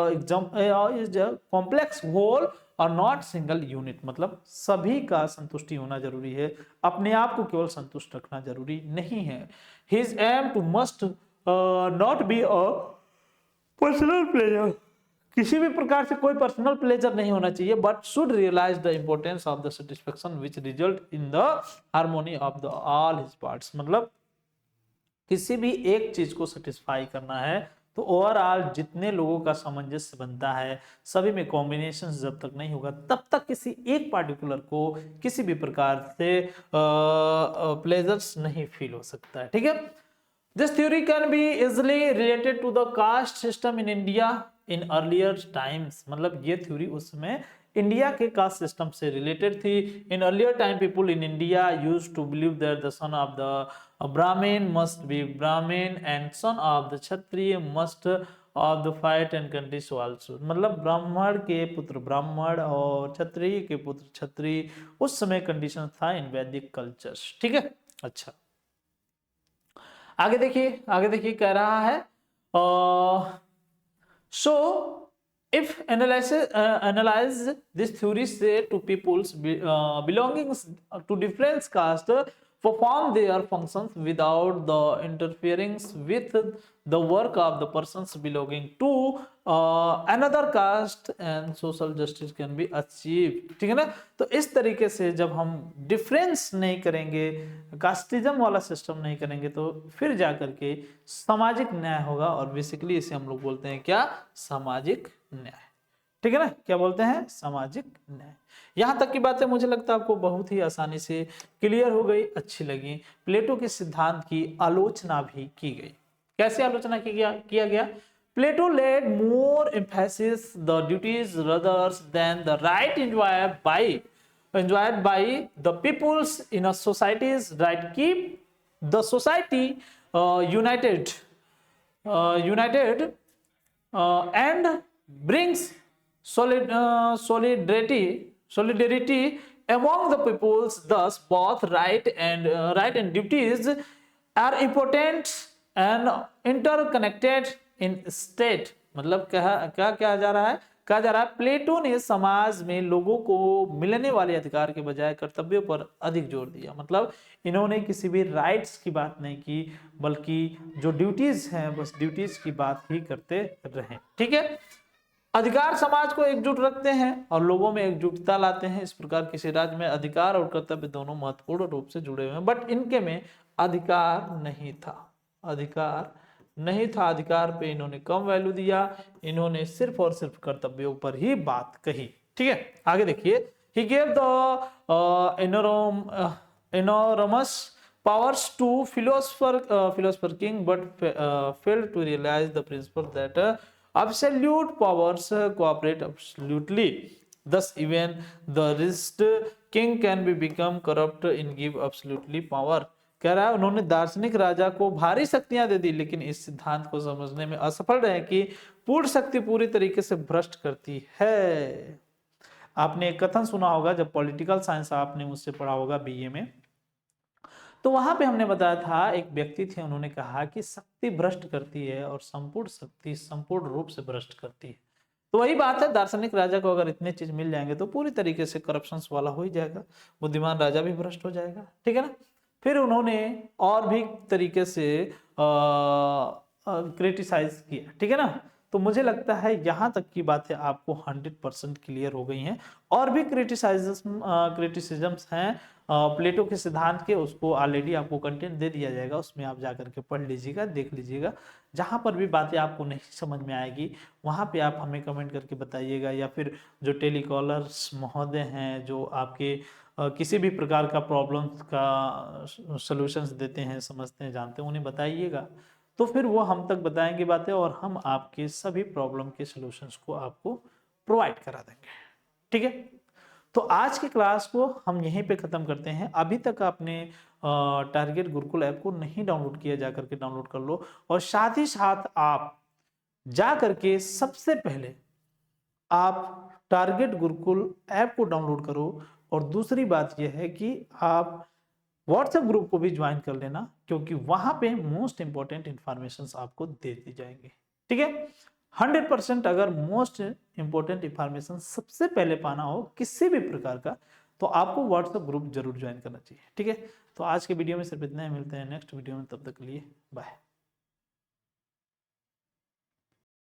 complex whole और नॉट सिंगल यूनिट, मतलब सभी का संतुष्टि होना जरूरी है, अपने आप को केवल संतुष्ट रखना जरूरी नहीं है। his aim to must not be a personal pleasure, किसी भी प्रकार से कोई पर्सनल प्लेजर नहीं होना चाहिए, but should realise the importance of the satisfaction which result in the harmony of the all his parts. मतलब किसी भी एक चीज को सेटिस्फाई करना है तो ओवरऑल जितने लोगों का सामंजस्य बनता है, सभी में कॉम्बिनेशन जब तक नहीं होगा तब तक किसी एक पार्टिकुलर को किसी भी प्रकार से प्लेजर्स नहीं फील हो सकता है। ठीक है, this theory can be easily related to the caste system in India in earlier times. मतलब ये थ्योरी उस समय इंडिया के कास्ट सिस्टम से रिलेटेड थी। In earlier time people in India used to believe that the son of the Brahmin must be Brahmin and son of the Kshatriya must of the fight and countries also. मतलब ब्राह्मण के पुत्र ब्राह्मण और क्षत्रिय के पुत्र क्षत्रिय, उस समय कंडीशन था इन वैदिक कल्चर्स। ठीक है, अच्छा आगे देखिए कह रहा है so if analyze this theory say to people's belongings to different caste perform their functions without the interference with the work of the persons belonging to another caste and social justice can be achieved। ठीक है ना, तो इस तरीके से जब हम डिफरेंस नहीं करेंगे, कास्टिज्म वाला सिस्टम नहीं करेंगे, तो फिर जाकर के सामाजिक न्याय होगा। और बेसिकली इसे हम लोग बोलते हैं क्या, सामाजिक न्याय। ठीक है ना, क्या बोलते हैं, सामाजिक न्याय। यहां तक की बातें मुझे लगता है आपको बहुत ही आसानी से क्लियर हो गई, अच्छी लगी। प्लेटो के सिद्धांत की आलोचना भी की गई। कैसे आलोचना किया गया? प्लेटो laid more emphasis the duties rather than the right enjoyed by the peoples in a society's right keep the society united and brings solidarity among the peoples। Thus both right and duties are important and interconnected in state। मतलब क्या कहा जा रहा है, कहा जा रहा है प्लेटो ने समाज में लोगों को मिलने वाले अधिकार के बजाय कर्तव्यों पर अधिक जोर दिया। मतलब इन्होंने किसी भी राइट्स की बात नहीं की, बल्कि जो ड्यूटीज हैं बस ड्यूटीज की बात ही करते रहे। ठीक है, अधिकार समाज को एकजुट रखते हैं और लोगों में एकजुटता लाते हैं। इस प्रकार किसी राज्य में अधिकार और कर्तव्य दोनों महत्वपूर्ण रूप से जुड़े हुए हैं, बट इनके में अधिकार नहीं था। अधिकार पे इन्होंने कम वैल्यू दिया, इन्होंने सिर्फ और सिर्फ कर्तव्यों पर ही बात कही। ठीक है, आगे देखिए, he gave the enormous powers to philosopher king but failed to realize the principle that absolute powers cooperate absolutely। Thus even the richest king can be become corrupt in give absolutely power। कह रहा है उन्होंने दार्शनिक राजा को भारी शक्तियां दे दी, लेकिन इस सिद्धांत को समझने में असफल रहे कि पूर्ण शक्ति पूरी तरीके से भ्रष्ट करती है। आपने एक कथन सुना होगा, जब पॉलिटिकल साइंस आपने मुझसे पढ़ा होगा बीए में, तो वहां पे हमने बताया था एक व्यक्ति थे, उन्होंने कहा कि शक्ति भ्रष्ट करती है और संपूर्ण शक्ति संपूर्ण रूप से भ्रष्ट करती है। तो वही बात है, दार्शनिक राजा को अगर इतने चीज मिल जाएंगे तो पूरी तरीके से करप्शन वाला हो ही जाएगा, बुद्धिमान राजा भी भ्रष्ट हो जाएगा। ठीक है ना, फिर उन्होंने और भी तरीके से क्रिटिसाइज किया। ठीक है ना, तो मुझे लगता है यहां तक की बातें आपको 100% क्लियर हो गई हैं। और भी क्रिटिसिजम्स हैं प्लेटो के सिद्धांत के, उसको ऑलरेडी आपको कंटेंट दे दिया जाएगा, उसमें आप जाकर के पढ़ लीजिएगा, देख लीजिएगा। जहां पर भी बातें आपको नहीं समझ में आएगी वहां पे आप हमें कमेंट करके बताइएगा, या फिर जो टेलीकॉलर्स महोदय हैं, जो आपके किसी भी प्रकार का प्रॉब्लम्स का सॉल्यूशंस देते हैं, समझते हैं, जानते हैं, उन्हें बताइएगा, तो फिर वो हम तक बताएंगे बातें और हम आपके सभी प्रॉब्लम के सॉल्यूशंस को आपको प्रोवाइड करा देंगे। ठीक है, तो आज की क्लास को हम यहीं पे खत्म करते हैं। अभी तक आपने टारगेट गुरुकुल ऐप को नहीं डाउनलोड किया, जा करके डाउनलोड कर लो, और साथ ही साथ आप जा करके सबसे पहले आप टारगेट गुरुकुल ऐप को डाउनलोड करो। और दूसरी बात यह है कि आप व्हाट्सएप ग्रुप को भी ज्वाइन कर लेना, क्योंकि वहां पे मोस्ट इंपॉर्टेंट इंफॉर्मेशन आपको दे दी जाएंगी। ठीक है, 100% अगर मोस्ट इंपॉर्टेंट इंफॉर्मेशन सबसे पहले पाना हो किसी भी प्रकार का, तो आपको व्हाट्सएप ग्रुप जरूर ज्वाइन करना चाहिए। ठीक है, तो आज के वीडियो में सिर्फ इतना ही, मिलते हैं नेक्स्ट वीडियो में, तब तक के लिए बाय।